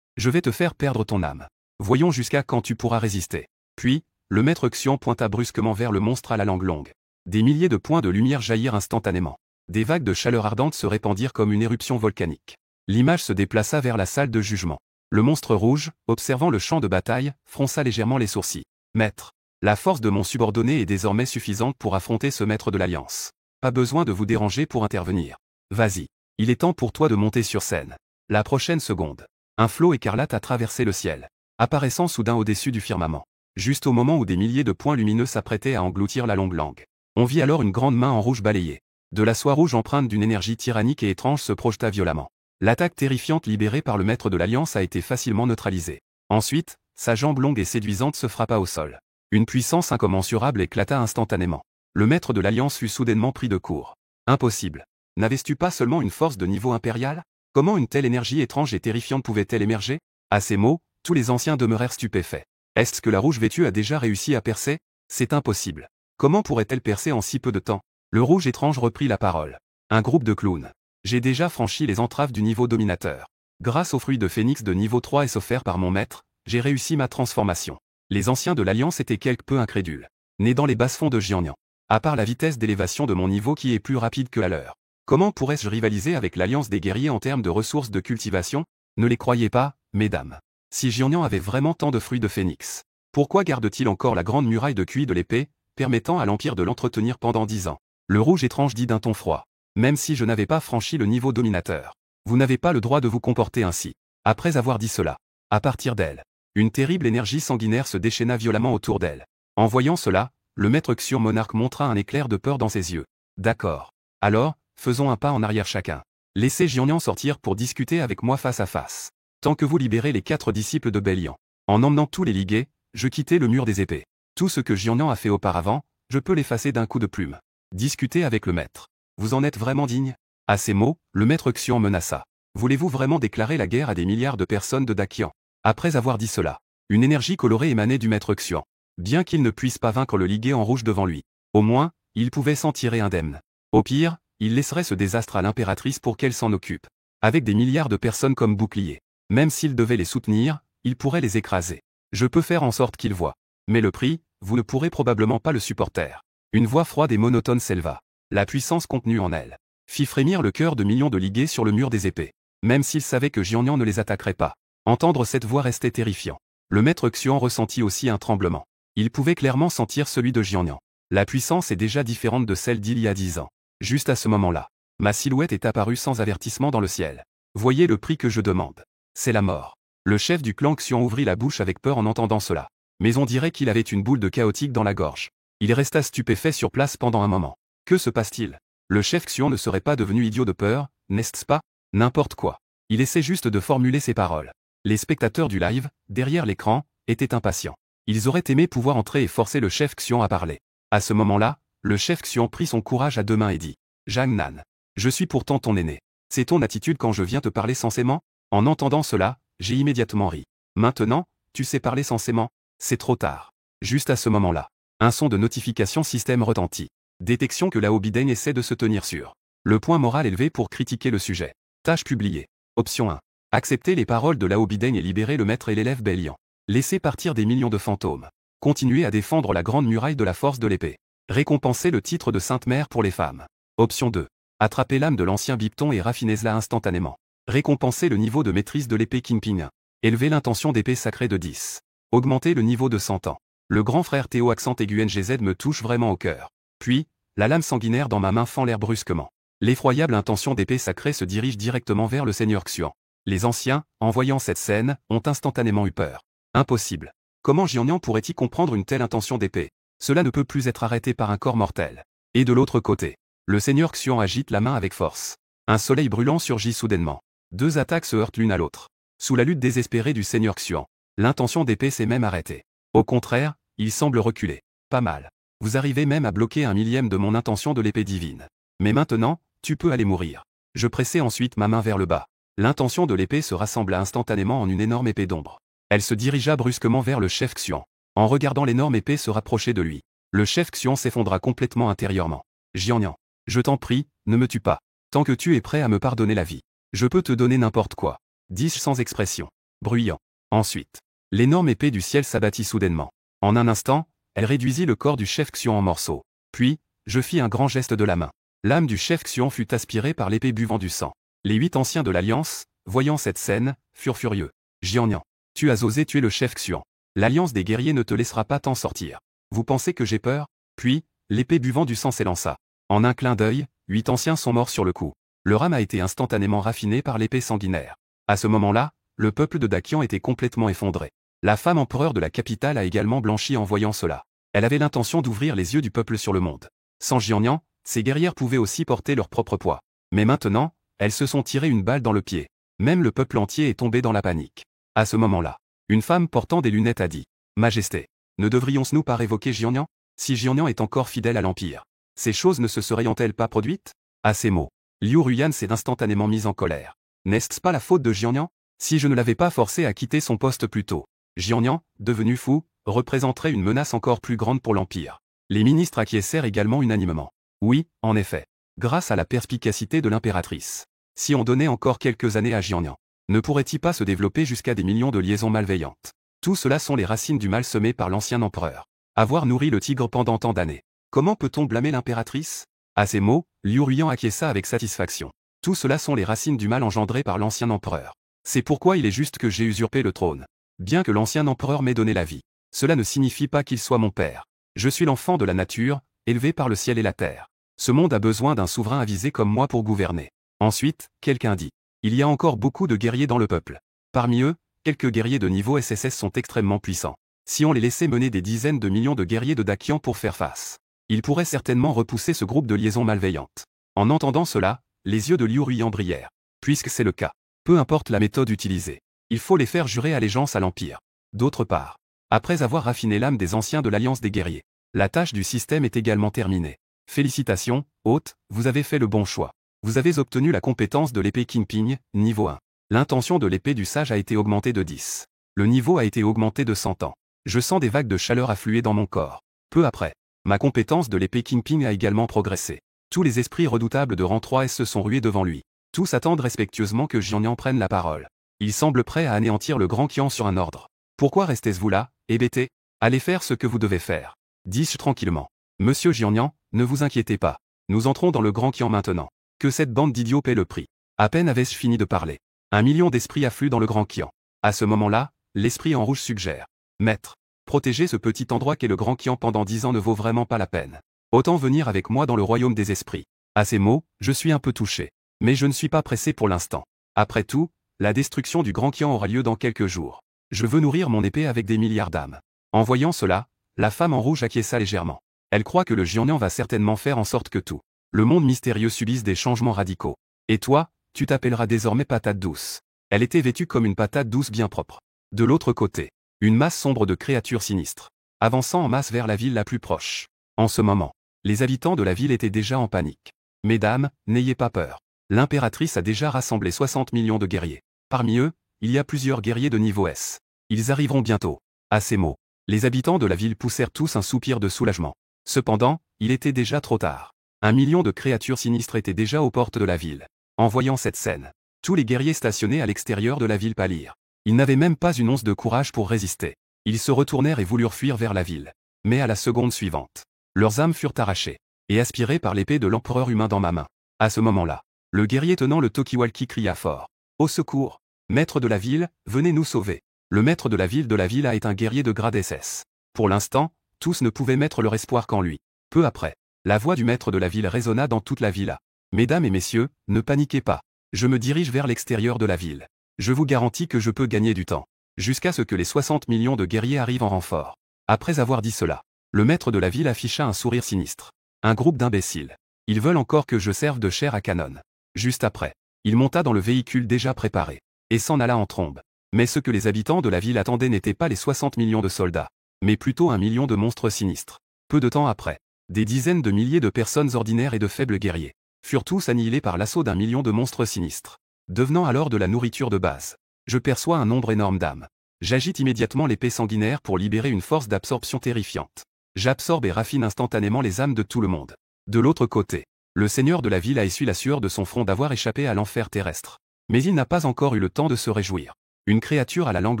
Speaker 1: Je vais te faire perdre ton âme. Voyons jusqu'à quand tu pourras résister. Puis, le maître Xian pointa brusquement vers le monstre à la langue longue. Des milliers de points de lumière jaillirent instantanément. Des vagues de chaleur ardente se répandirent comme une éruption volcanique. L'image se déplaça vers la salle de jugement. Le monstre rouge, observant le champ de bataille, fronça légèrement les sourcils. Maître, la force de mon subordonné est désormais suffisante pour affronter ce maître de l'Alliance. Pas besoin de vous déranger pour intervenir. Vas-y, il est temps pour toi de monter sur scène. La prochaine seconde, un flot écarlate a traversé le ciel, apparaissant soudain au-dessus du firmament. Juste au moment où des milliers de points lumineux s'apprêtaient à engloutir la longue langue. On vit alors une grande main en rouge balayée. De la soie rouge empreinte d'une énergie tyrannique et étrange se projeta violemment. L'attaque terrifiante libérée par le maître de l'Alliance a été facilement neutralisée. Ensuite, sa jambe longue et séduisante se frappa au sol. Une puissance incommensurable éclata instantanément. Le maître de l'Alliance fut soudainement pris de court. Impossible. N'avais-tu pas seulement une force de niveau impérial? Comment une telle énergie étrange et terrifiante pouvait-elle émerger? À ces mots, tous les anciens demeurèrent stupéfaits. Est-ce que la rouge vêtue a déjà réussi à percer? C'est impossible. Comment pourrait-elle percer en si peu de temps? Le rouge étrange reprit la parole. Un groupe de clowns. J'ai déjà franchi les entraves du niveau dominateur. Grâce aux fruits de phénix de niveau 3 S offerts par mon maître, j'ai réussi ma transformation. Les anciens de l'Alliance étaient quelque peu incrédules. Nés dans les basses-fonds de Jiangnan. À part la vitesse d'élévation de mon niveau qui est plus rapide que la leur. Comment pourrais-je rivaliser avec l'Alliance des guerriers en termes de ressources de cultivation? Ne les croyez pas, mesdames. Si Jiangnan avait vraiment tant de fruits de phénix, pourquoi garde-t-il encore la grande muraille de cuir de l'épée, permettant à l'Empire de l'entretenir pendant 10 ans? Le rouge étrange dit d'un ton froid. Même si je n'avais pas franchi le niveau dominateur, vous n'avez pas le droit de vous comporter ainsi. Après avoir dit cela, à partir d'elle, une terrible énergie sanguinaire se déchaîna violemment autour d'elle. En voyant cela, le maître Xian monarque montra un éclair de peur dans ses yeux. D'accord. Alors, faisons un pas en arrière chacun. Laissez Jiangnan sortir pour discuter avec moi face à face. Tant que vous libérez les 4 disciples de Bélian. En emmenant tous les ligués, je quittais le mur des épées. Tout ce que Jiangnan a fait auparavant, je peux l'effacer d'un coup de plume. Discutez avec le maître. Vous en êtes vraiment digne? À ces mots, le maître Xian menaça. Voulez-vous vraiment déclarer la guerre à des milliards de personnes de Dakian? Après avoir dit cela, une énergie colorée émanait du maître Xian. Bien qu'il ne puisse pas vaincre le ligué en rouge devant lui, au moins, il pouvait s'en tirer indemne. Au pire, il laisserait ce désastre à l'impératrice pour qu'elle s'en occupe. Avec des milliards de personnes comme bouclier. Même s'il devait les soutenir, il pourrait les écraser. Je peux faire en sorte qu'ils voient. Mais le prix, vous ne pourrez probablement pas le supporter. Une voix froide et monotone s'éleva. La puissance contenue en elle fit frémir le cœur de millions de ligués sur le mur des épées. Même s'ils savaient que Jiangnan ne les attaquerait pas. Entendre cette voix restait terrifiant. Le maître Xian ressentit aussi un tremblement. Il pouvait clairement sentir celui de Jiangnan. La puissance est déjà différente de celle d'il y a 10 ans. Juste à ce moment-là, ma silhouette est apparue sans avertissement dans le ciel. Voyez le prix que je demande. C'est la mort. Le chef du clan Xian ouvrit la bouche avec peur en entendant cela. Mais on dirait qu'il avait une boule de chaotique dans la gorge. Il resta stupéfait sur place pendant un moment. Que se passe-t-il? Le chef Xian ne serait pas devenu idiot de peur, n'est-ce pas? N'importe quoi. Il essaie juste de formuler ses paroles. Les spectateurs du live, derrière l'écran, étaient impatients. Ils auraient aimé pouvoir entrer et forcer le chef Xian à parler. À ce moment-là, le chef Xian prit son courage à deux mains et dit « Jiang Nan, je suis pourtant ton aîné. C'est ton attitude quand je viens te parler sensément ?» En entendant cela, j'ai immédiatement ri. « Maintenant, tu sais parler sensément? C'est trop tard. » Juste à ce moment-là, un son de notification système retentit. Détection que Lao Bideng essaie de se tenir sur le point moral élevé pour critiquer le sujet. Tâche publiée. Option 1. Accepter les paroles de Lao Bideng et libérer le maître et l'élève Bélian. Laisser partir des millions de fantômes. Continuer à défendre la grande muraille de la force de l'épée. Récompenser le titre de Sainte Mère pour les femmes. Option 2. Attraper l'âme de l'ancien Bipton et raffinez-la instantanément. Récompenser le niveau de maîtrise de l'épée Kingping 1. Élever l'intention d'épée sacrée de 10. Augmenter le niveau de 100 ans. Le grand frère Théo accent aigu NGZ me touche vraiment au cœur. Puis, la lame sanguinaire dans ma main fend l'air brusquement. L'effroyable intention d'épée sacrée se dirige directement vers le seigneur Xuan. Les anciens, en voyant cette scène, ont instantanément eu peur. Impossible. Comment Jiannian pourrait-il comprendre une telle intention d'épée? Cela ne peut plus être arrêté par un corps mortel. Et de l'autre côté, le seigneur Xuan agite la main avec force. Un soleil brûlant surgit soudainement. Deux attaques se heurtent l'une à l'autre. Sous la lutte désespérée du seigneur Xuan, l'intention d'épée s'est même arrêtée. Au contraire, il semble reculer. Pas mal. Vous arrivez même à bloquer un millième de mon intention de l'épée divine. Mais maintenant, tu peux aller mourir. Je pressai ensuite ma main vers le bas. L'intention de l'épée se rassembla instantanément en une énorme épée d'ombre. Elle se dirigea brusquement vers le chef Xuan. En regardant l'énorme épée se rapprocher de lui, le chef Xuan s'effondra complètement intérieurement. Jiannian, je t'en prie, ne me tue pas. Tant que tu es prêt à me pardonner la vie, je peux te donner n'importe quoi. Dis-je sans expression. Bruyant. Ensuite, l'énorme épée du ciel s'abattit soudainement. En un instant, elle réduisit le corps du chef Xuan en morceaux. Puis, je fis un grand geste de la main. L'âme du chef Xuan fut aspirée par l'épée buvant du sang. Les 8 anciens de l'Alliance, voyant cette scène, furent furieux. Jiannian, tu as osé tuer le chef Xuan. L'Alliance des guerriers ne te laissera pas t'en sortir. Vous pensez que j'ai peur? Puis, l'épée buvant du sang s'élança. En un clin d'œil, 8 anciens sont morts sur le coup. Leur âme a été instantanément raffinée par l'épée sanguinaire. À ce moment-là, le peuple de Dakian était complètement effondré. La femme empereur de la capitale a également blanchi en voyant cela. Elle avait l'intention d'ouvrir les yeux du peuple sur le monde. Sans Jiannian, ces guerrières pouvaient aussi porter leur propre poids. Mais maintenant, elles se sont tirées une balle dans le pied. Même le peuple entier est tombé dans la panique. À ce moment-là, une femme portant des lunettes a dit « Majesté, ne devrions-nous pas révoquer Jiannian? Si Jiannian est encore fidèle à l'Empire, ces choses ne se seraient-elles pas produites ?» À ces mots, Liu Ruyan s'est instantanément mise en colère. N'est-ce pas la faute de Jiannian? Si je ne l'avais pas forcé à quitter son poste plus tôt, Jiannian, devenu fou, représenterait une menace encore plus grande pour l'Empire. Les ministres acquiescèrent également unanimement. Oui, en effet. Grâce à la perspicacité de l'impératrice. Si on donnait encore quelques années à Jiannian, ne pourrait-il pas se développer jusqu'à des millions de liaisons malveillantes? Tout cela sont les racines du mal semé par l'ancien empereur. Avoir nourri le tigre pendant tant d'années. Comment peut-on blâmer l'impératrice? À ces mots, Liu Ruyan acquiesça avec satisfaction. Tout cela sont les racines du mal engendré par l'ancien empereur. C'est pourquoi il est juste que j'ai usurpé le trône. Bien que l'ancien empereur m'ait donné la vie, cela ne signifie pas qu'il soit mon père. Je suis l'enfant de la nature, élevé par le ciel et la terre. Ce monde a besoin d'un souverain avisé comme moi pour gouverner. Ensuite, quelqu'un dit. Il y a encore beaucoup de guerriers dans le peuple. Parmi eux, quelques guerriers de niveau SSS sont extrêmement puissants. Si on les laissait mener des dizaines de millions de guerriers de Dakian pour faire face, ils pourraient certainement repousser ce groupe de liaisons malveillantes. En entendant cela, les yeux de Liu Ruyan brillèrent. Puisque c'est le cas, peu importe la méthode utilisée, il faut les faire jurer allégeance à l'Empire. D'autre part, après avoir raffiné l'âme des anciens de l'Alliance des guerriers, la tâche du système est également terminée. Félicitations, hôte, vous avez fait le bon choix. Vous avez obtenu la compétence de l'épée Kingping, niveau 1. L'intention de l'épée du sage a été augmentée de 10. Le niveau a été augmenté de 100 ans. Je sens des vagues de chaleur affluer dans mon corps. Peu après, ma compétence de l'épée Kingping a également progressé. Tous les esprits redoutables de rang 3S se sont rués devant lui. Tous attendent respectueusement que Jiannian prenne la parole. Il semble prêt à anéantir le grand Qian sur un ordre. Pourquoi restez-vous là, hébété? Allez faire ce que vous devez faire. Dis-je tranquillement. Monsieur Jiannian, ne vous inquiétez pas. Nous entrons dans le grand Qian maintenant. Que cette bande d'idiots paie le prix. À peine avais-je fini de parler. 1 million d'esprits affluent dans le grand Qian. À ce moment-là, l'esprit en rouge suggère. Maître, protéger ce petit endroit qu'est le grand Qian pendant 10 ans ne vaut vraiment pas la peine. Autant venir avec moi dans le royaume des esprits. À ces mots, je suis un peu touché. Mais je ne suis pas pressé pour l'instant. Après tout, la destruction du grand Qian aura lieu dans quelques jours. Je veux nourrir mon épée avec des milliards d'âmes. En voyant cela, la femme en rouge acquiesça légèrement. Elle croit que le Jiannian va certainement faire en sorte que tout le monde mystérieux subisse des changements radicaux. Et toi, tu t'appelleras désormais patate douce. Elle était vêtue comme une patate douce bien propre. De l'autre côté, une masse sombre de créatures sinistres, avançant en masse vers la ville la plus proche. En ce moment, les habitants de la ville étaient déjà en panique. Mesdames, n'ayez pas peur. L'impératrice a déjà rassemblé 60 millions de guerriers. Parmi eux, il y a plusieurs guerriers de niveau S. Ils arriveront bientôt. À ces mots, les habitants de la ville poussèrent tous un soupir de soulagement. Cependant, il était déjà trop tard. 1 million de créatures sinistres étaient déjà aux portes de la ville. En voyant cette scène, tous les guerriers stationnés à l'extérieur de la ville pâlirent. Ils n'avaient même pas une once de courage pour résister. Ils se retournèrent et voulurent fuir vers la ville. Mais à la seconde suivante, leurs âmes furent arrachées et aspirées par l'épée de l'empereur humain dans ma main. À ce moment-là, le guerrier tenant le Tokiwalki cria fort. « Au secours! Maître de la ville, venez nous sauver !» Le maître de la ville est un guerrier de grade SS. Pour l'instant, tous ne pouvaient mettre leur espoir qu'en lui. Peu après, la voix du maître de la ville résonna dans toute la villa. « Mesdames et messieurs, ne paniquez pas. Je me dirige vers l'extérieur de la ville. Je vous garantis que je peux gagner du temps. Jusqu'à ce que les 60 millions de guerriers arrivent en renfort. » Après avoir dit cela, le maître de la ville afficha un sourire sinistre. Un groupe d'imbéciles. Ils veulent encore que je serve de chair à canon. Juste après, il monta dans le véhicule déjà préparé et s'en alla en trombe. Mais ce que les habitants de la ville attendaient n'était pas les 60 millions de soldats, mais plutôt 1 million de monstres sinistres. Peu de temps après, des dizaines de milliers de personnes ordinaires et de faibles guerriers furent tous annihilés par l'assaut d'1 million de monstres sinistres, devenant alors de la nourriture de base. Je perçois un nombre énorme d'âmes. J'agite immédiatement l'épée sanguinaire pour libérer une force d'absorption terrifiante. J'absorbe et raffine instantanément les âmes de tout le monde. De l'autre côté, le seigneur de la ville a essuyé la sueur de son front d'avoir échappé à l'enfer terrestre. Mais il n'a pas encore eu le temps de se réjouir. Une créature à la langue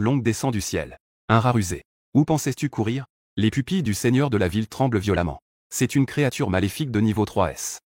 Speaker 1: longue descend du ciel. Un rat rusé. Où pensais-tu courir? Les pupilles du seigneur de la ville tremblent violemment. C'est une créature maléfique de niveau 3S.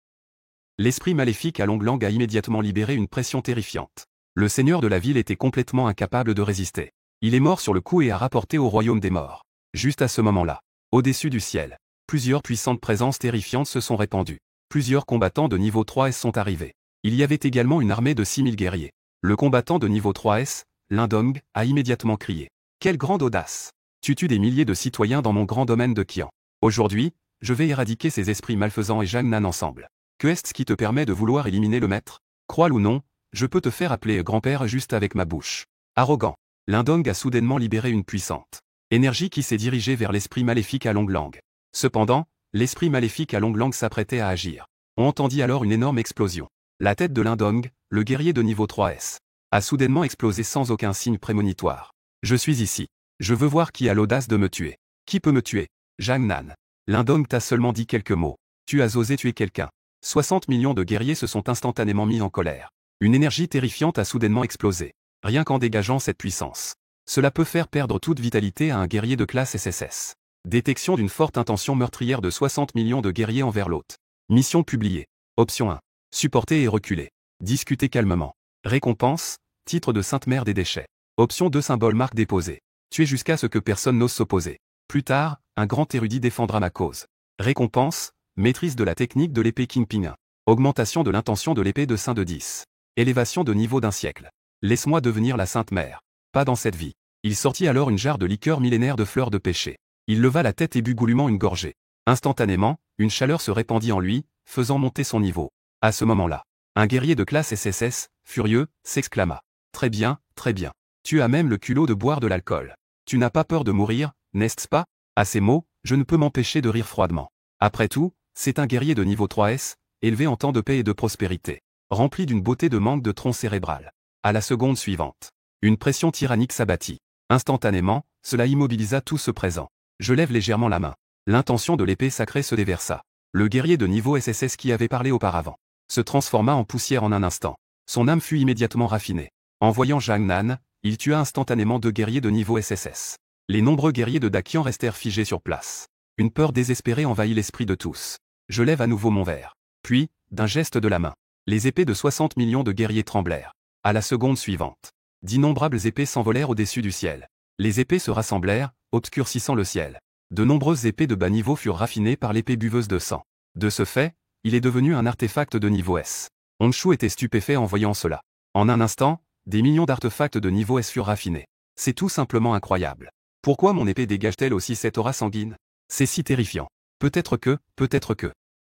Speaker 1: L'esprit maléfique à longue langue a immédiatement libéré une pression terrifiante. Le seigneur de la ville était complètement incapable de résister. Il est mort sur le coup et a rapporté au royaume des morts. Juste à ce moment-là, au-dessus du ciel, plusieurs puissantes présences terrifiantes se sont répandues. Plusieurs combattants de niveau 3S sont arrivés. Il y avait également une armée de 6000 guerriers. Le combattant de niveau 3S, Lindong, a immédiatement crié. Quelle grande audace! Tu tues des milliers de citoyens dans mon grand domaine de Qian. Aujourd'hui, je vais éradiquer ces esprits malfaisants et Jang Nan ensemble. Que est-ce qui te permet de vouloir éliminer le maître? Crois-le ou non, je peux te faire appeler grand-père juste avec ma bouche. Arrogant. Lindong a soudainement libéré une puissante énergie qui s'est dirigée vers l'esprit maléfique à longue langue. Cependant, l'esprit maléfique à longue langue s'apprêtait à agir. On entendit alors une énorme explosion. La tête de Lindong, le guerrier de niveau 3S, a soudainement explosé sans aucun signe prémonitoire. Je suis ici. Je veux voir qui a l'audace de me tuer. Qui peut me tuer? Jang Nan. Lindong t'a seulement dit quelques mots. Tu as osé tuer quelqu'un. 60 millions de guerriers se sont instantanément mis en colère. Une énergie terrifiante a soudainement explosé. Rien qu'en dégageant cette puissance. Cela peut faire perdre toute vitalité à un guerrier de classe SSS. Détection d'une forte intention meurtrière de 60 millions de guerriers envers l'hôte. Mission publiée. Option 1. Supporter et reculer. Discuter calmement. Récompense, titre de Sainte Mère des déchets. Option 2, symbole marque déposée. Tuer jusqu'à ce que personne n'ose s'opposer. Plus tard, un grand érudit défendra ma cause. Récompense, maîtrise de la technique de l'épée Kingpin 1. Augmentation de l'intention de l'épée de Saint de 10. Élévation de niveau d'un siècle. Laisse-moi devenir la Sainte Mère. Pas dans cette vie. Il sortit alors une jarre de liqueur millénaire de fleurs de péché. Il leva la tête et but goulûment une gorgée. Instantanément, une chaleur se répandit en lui, faisant monter son niveau. À ce moment-là, un guerrier de classe SSS, furieux, s'exclama. Très bien, très bien. Tu as même le culot de boire de l'alcool. Tu n'as pas peur de mourir, n'est-ce pas? À ces mots, je ne peux m'empêcher de rire froidement. Après tout, c'est un guerrier de niveau 3S, élevé en temps de paix et de prospérité, rempli d'une beauté de manque de tronc cérébral. À la seconde suivante, une pression tyrannique s'abattit. Instantanément, cela immobilisa tout ce présent. Je lève légèrement la main. L'intention de l'épée sacrée se déversa. Le guerrier de niveau SSS qui avait parlé auparavant se transforma en poussière en un instant. Son âme fut immédiatement raffinée. En voyant Jang Nan, il tua instantanément 2 guerriers de niveau SSS. Les nombreux guerriers de Dakian restèrent figés sur place. Une peur désespérée envahit l'esprit de tous. Je lève à nouveau mon verre. Puis, d'un geste de la main, les épées de 60 millions de guerriers tremblèrent. À la seconde suivante, d'innombrables épées s'envolèrent au-dessus du ciel. Les épées se rassemblèrent, obscurcissant le ciel. De nombreuses épées de bas niveau furent raffinées par l'épée buveuse de sang. De ce fait, il est devenu un artefact de niveau S. Honshu était stupéfait en voyant cela. En un instant, des millions d'artefacts de niveau S furent raffinés. C'est tout simplement incroyable. Pourquoi mon épée dégage-t-elle aussi cette aura sanguine? C'est si terrifiant. Peut-être que,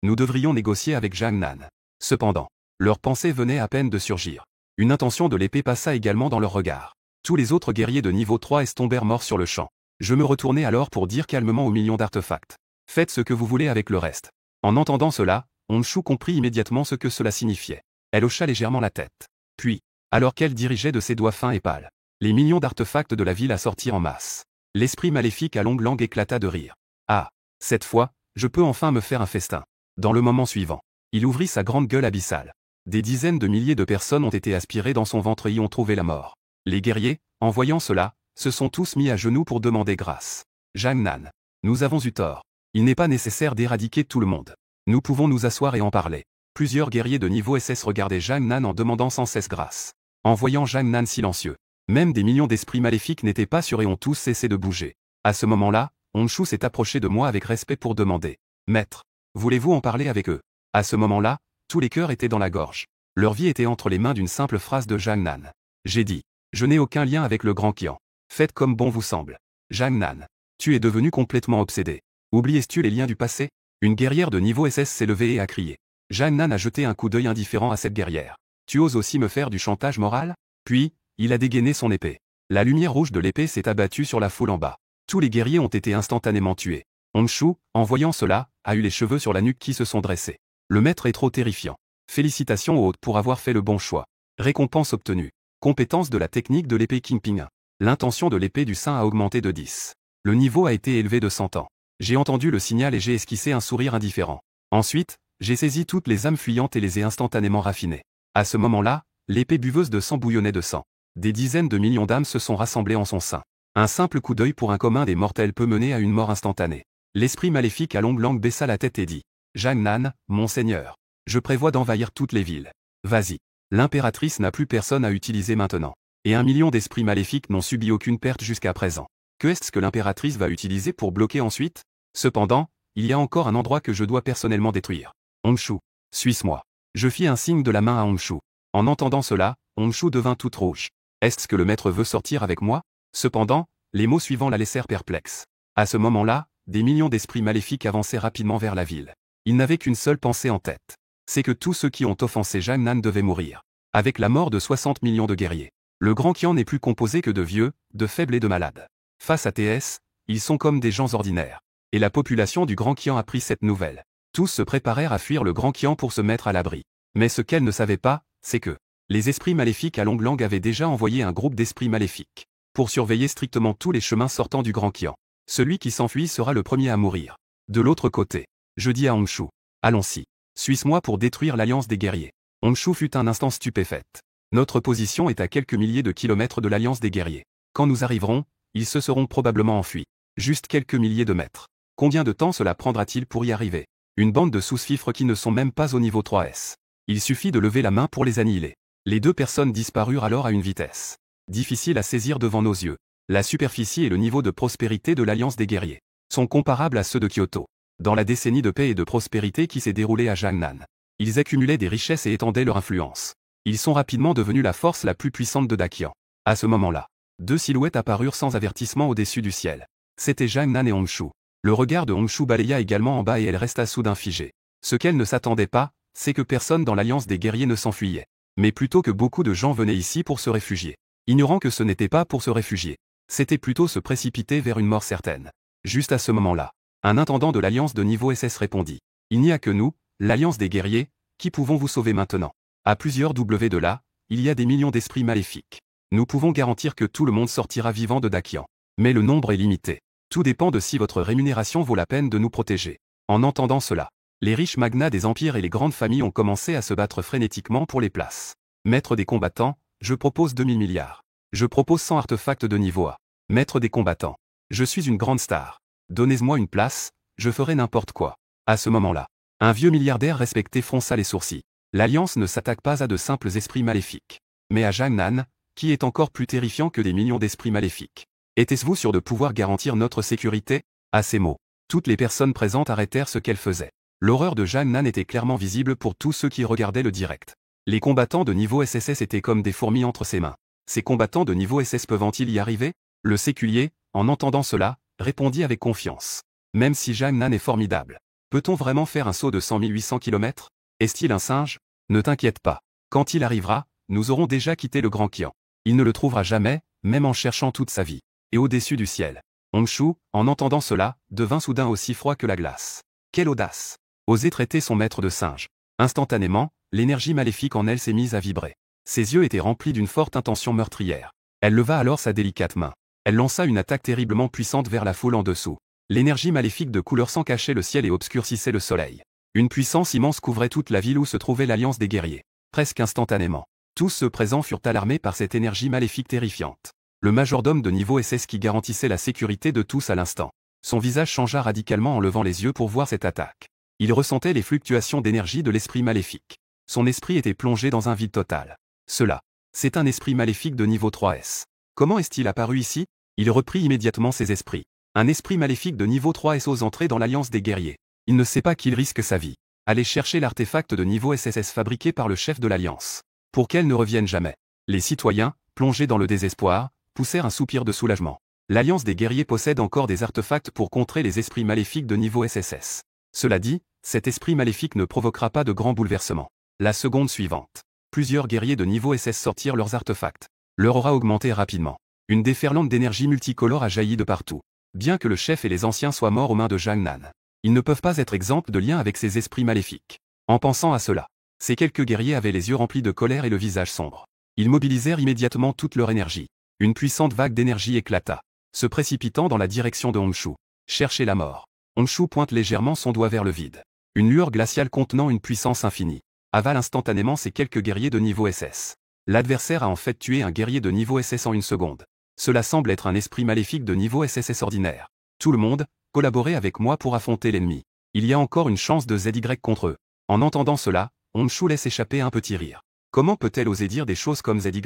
Speaker 1: nous devrions négocier avec Jang Nan. Cependant, leurs pensées venaient à peine de surgir. Une intention de l'épée passa également dans leur regard. Tous les autres guerriers de niveau 3S tombèrent morts sur le champ. Je me retournai alors pour dire calmement aux millions d'artefacts. Faites ce que vous voulez avec le reste. En entendant cela, Honshu comprit immédiatement ce que cela signifiait. Elle hocha légèrement la tête. Puis, alors qu'elle dirigeait de ses doigts fins et pâles, les millions d'artefacts de la ville à sortir en masse. L'esprit maléfique à longue langue éclata de rire. Ah, cette fois, je peux enfin me faire un festin. Dans le moment suivant, il ouvrit sa grande gueule abyssale. Des dizaines de milliers de personnes ont été aspirées dans son ventre et y ont trouvé la mort. Les guerriers, en voyant cela, se sont tous mis à genoux pour demander grâce. Jang Nan, nous avons eu tort. Il n'est pas nécessaire d'éradiquer tout le monde. Nous pouvons nous asseoir et en parler. Plusieurs guerriers de niveau SS regardaient Jang Nan en demandant sans cesse grâce. En voyant Jang Nan silencieux, même des millions d'esprits maléfiques n'étaient pas sûrs et ont tous cessé de bouger. À ce moment-là, Honshu s'est approché de moi avec respect pour demander. Maître, voulez-vous en parler avec eux? À ce moment-là, tous les cœurs étaient dans la gorge. Leur vie était entre les mains d'une simple phrase de Jang Nan. J'ai dit, je n'ai aucun lien avec le Grand Qian. Faites comme bon vous semble. Jang Nan, tu es devenu complètement obsédé. Oublies-tu les liens du passé? Une guerrière de niveau SS s'est levée et a crié. Jang Nan a jeté un coup d'œil indifférent à cette guerrière. Tu oses aussi me faire du chantage moral? Puis, il a dégainé son épée. La lumière rouge de l'épée s'est abattue sur la foule en bas. Tous les guerriers ont été instantanément tués. Honshu, en voyant cela, a eu les cheveux sur la nuque qui se sont dressés. Le maître est trop terrifiant. Félicitations aux hôtes pour avoir fait le bon choix. Récompense obtenue. Compétence de la technique de l'épée Kingping 1. L'intention de l'épée du Saint a augmenté de 10. Le niveau a été élevé de 100 ans. J'ai entendu le signal et j'ai esquissé un sourire indifférent. Ensuite, j'ai saisi toutes les âmes fuyantes et les ai instantanément raffinées. À ce moment-là, l'épée buveuse de sang bouillonnait de sang. Des dizaines de millions d'âmes se sont rassemblées en son sein. Un simple coup d'œil pour un commun des mortels peut mener à une mort instantanée. L'esprit maléfique à longue langue baissa la tête et dit. Jang Nan, mon seigneur. Je prévois d'envahir toutes les villes. Vas-y. L'impératrice n'a plus personne à utiliser maintenant. Et 1 million d'esprits maléfiques n'ont subi aucune perte jusqu'à présent. Que est-ce que l'impératrice va utiliser pour bloquer ensuite? Cependant, il y a encore un endroit que je dois personnellement détruire. Honshu, suis-moi. Je fis un signe de la main à Honshu. En entendant cela, Honshu devint toute rouge. Est-ce que le maître veut sortir avec moi? Cependant, les mots suivants la laissèrent perplexe. À ce moment-là, des millions d'esprits maléfiques avançaient rapidement vers la ville. Ils n'avaient qu'une seule pensée en tête. C'est que tous ceux qui ont offensé Jang Nan devaient mourir. Avec la mort de 60 millions de guerriers, le Grand Qian n'est plus composé que de vieux, de faibles et de malades. Face à TS, ils sont comme des gens ordinaires. Et la population du Grand Qian apprit cette nouvelle. Tous se préparèrent à fuir le Grand Qian pour se mettre à l'abri. Mais ce qu'elle ne savait pas, c'est que les esprits maléfiques à longue langue avaient déjà envoyé un groupe d'esprits maléfiques pour surveiller strictement tous les chemins sortant du Grand Qian. Celui qui s'enfuit sera le premier à mourir. De l'autre côté, je dis à Honshu, allons-y, suis-moi pour détruire l'alliance des guerriers. Honshu fut un instant stupéfaite. Notre position est à quelques milliers de kilomètres de l'alliance des guerriers. Quand nous arriverons, ils se seront probablement enfuis. Juste quelques milliers de mètres. Combien de temps cela prendra-t-il pour y arriver? Une bande de sous-fifres qui ne sont même pas au niveau 3S. Il suffit de lever la main pour les annihiler. Les deux personnes disparurent alors à une vitesse difficile à saisir devant nos yeux. La superficie et le niveau de prospérité de l'Alliance des guerriers sont comparables à ceux de Kyoto. Dans la décennie de paix et de prospérité qui s'est déroulée à Jang Nan, ils accumulaient des richesses et étendaient leur influence. Ils sont rapidement devenus la force la plus puissante de Dakian. À ce moment-là, deux silhouettes apparurent sans avertissement au-dessus du ciel. C'était Jang Nan et Honshu. Le regard de Honshu balaya également en bas et elle resta soudain figée. Ce qu'elle ne s'attendait pas, c'est que personne dans l'Alliance des guerriers ne s'enfuyait. Mais plutôt que beaucoup de gens venaient ici pour se réfugier. Ignorant que ce n'était pas pour se réfugier. C'était plutôt se précipiter vers une mort certaine. Juste à ce moment-là, un intendant de l'Alliance de niveau SS répondit. Il n'y a que nous, l'Alliance des guerriers, qui pouvons vous sauver maintenant. À plusieurs W de là, il y a des millions d'esprits maléfiques. Nous pouvons garantir que tout le monde sortira vivant de Dakian. Mais le nombre est limité. Tout dépend de si votre rémunération vaut la peine de nous protéger. En entendant cela, les riches magnats des empires et les grandes familles ont commencé à se battre frénétiquement pour les places. Maître des combattants, je propose 2000 milliards. Je propose 100 artefacts de niveau A. Maître des combattants, je suis une grande star. Donnez-moi une place, je ferai n'importe quoi. À ce moment-là, un vieux milliardaire respecté fronça les sourcils. L'Alliance ne s'attaque pas à de simples esprits maléfiques, mais à Jang Nan, qui est encore plus terrifiant que des millions d'esprits maléfiques. Était-vous sûr de pouvoir garantir notre sécurité? À ces mots, toutes les personnes présentes arrêtèrent ce qu'elles faisaient. L'horreur de Jang Nan était clairement visible pour tous ceux qui regardaient le direct. Les combattants de niveau SSS étaient comme des fourmis entre ses mains. Ces combattants de niveau SS peuvent-ils y arriver? Le séculier, en entendant cela, répondit avec confiance. Même si Jang Nan est formidable, peut-on vraiment faire un saut de 100 800 km? Est-il un singe? Ne t'inquiète pas. Quand il arrivera, nous aurons déjà quitté le Grand Qian. Il ne le trouvera jamais, même en cherchant toute sa vie. Et au-dessus du ciel, Honshu, en entendant cela, devint soudain aussi froid que la glace. Quelle audace! Oser traiter son maître de singe. Instantanément, l'énergie maléfique en elle s'est mise à vibrer. Ses yeux étaient remplis d'une forte intention meurtrière. Elle leva alors sa délicate main. Elle lança une attaque terriblement puissante vers la foule en dessous. L'énergie maléfique de couleur sang cachait le ciel et obscurcissait le soleil. Une puissance immense couvrait toute la ville où se trouvait l'Alliance des guerriers. Presque instantanément, tous ceux présents furent alarmés par cette énergie maléfique terrifiante. Le majordome de niveau SS qui garantissait la sécurité de tous à l'instant. Son visage changea radicalement en levant les yeux pour voir cette attaque. Il ressentait les fluctuations d'énergie de l'esprit maléfique. Son esprit était plongé dans un vide total. Cela, c'est un esprit maléfique de niveau 3S. Comment est-il apparu ici? Il reprit immédiatement ses esprits. Un esprit maléfique de niveau 3S ose entrer dans l'Alliance des guerriers. Il ne sait pas qu'il risque sa vie. Allez chercher l'artefact de niveau SSS fabriqué par le chef de l'Alliance. Pour qu'elle ne revienne jamais. Les citoyens, plongés dans le désespoir, poussèrent un soupir de soulagement. L'Alliance des guerriers possède encore des artefacts pour contrer les esprits maléfiques de niveau SSS. Cela dit, cet esprit maléfique ne provoquera pas de grands bouleversements. La seconde suivante. Plusieurs guerriers de niveau SS sortirent leurs artefacts. Leur aura augmenté rapidement. Une déferlante d'énergie multicolore a jailli de partout. Bien que le chef et les anciens soient morts aux mains de Jang Nan, ils ne peuvent pas être exempts de lien avec ces esprits maléfiques. En pensant à cela, ces quelques guerriers avaient les yeux remplis de colère et le visage sombre. Ils mobilisèrent immédiatement toute leur énergie. Une puissante vague d'énergie éclata, se précipitant dans la direction de Honshu. Chercher la mort. Honshu pointe légèrement son doigt vers le vide. Une lueur glaciale contenant une puissance infinie avale instantanément ces quelques guerriers de niveau SS. L'adversaire a en fait tué un guerrier de niveau SS en une seconde. Cela semble être un esprit maléfique de niveau SSS ordinaire. Tout le monde, collaborez avec moi pour affronter l'ennemi. Il y a encore une chance de ZY contre eux. En entendant cela, Honshu laisse échapper un petit rire. Comment peut-elle oser dire des choses comme ZY?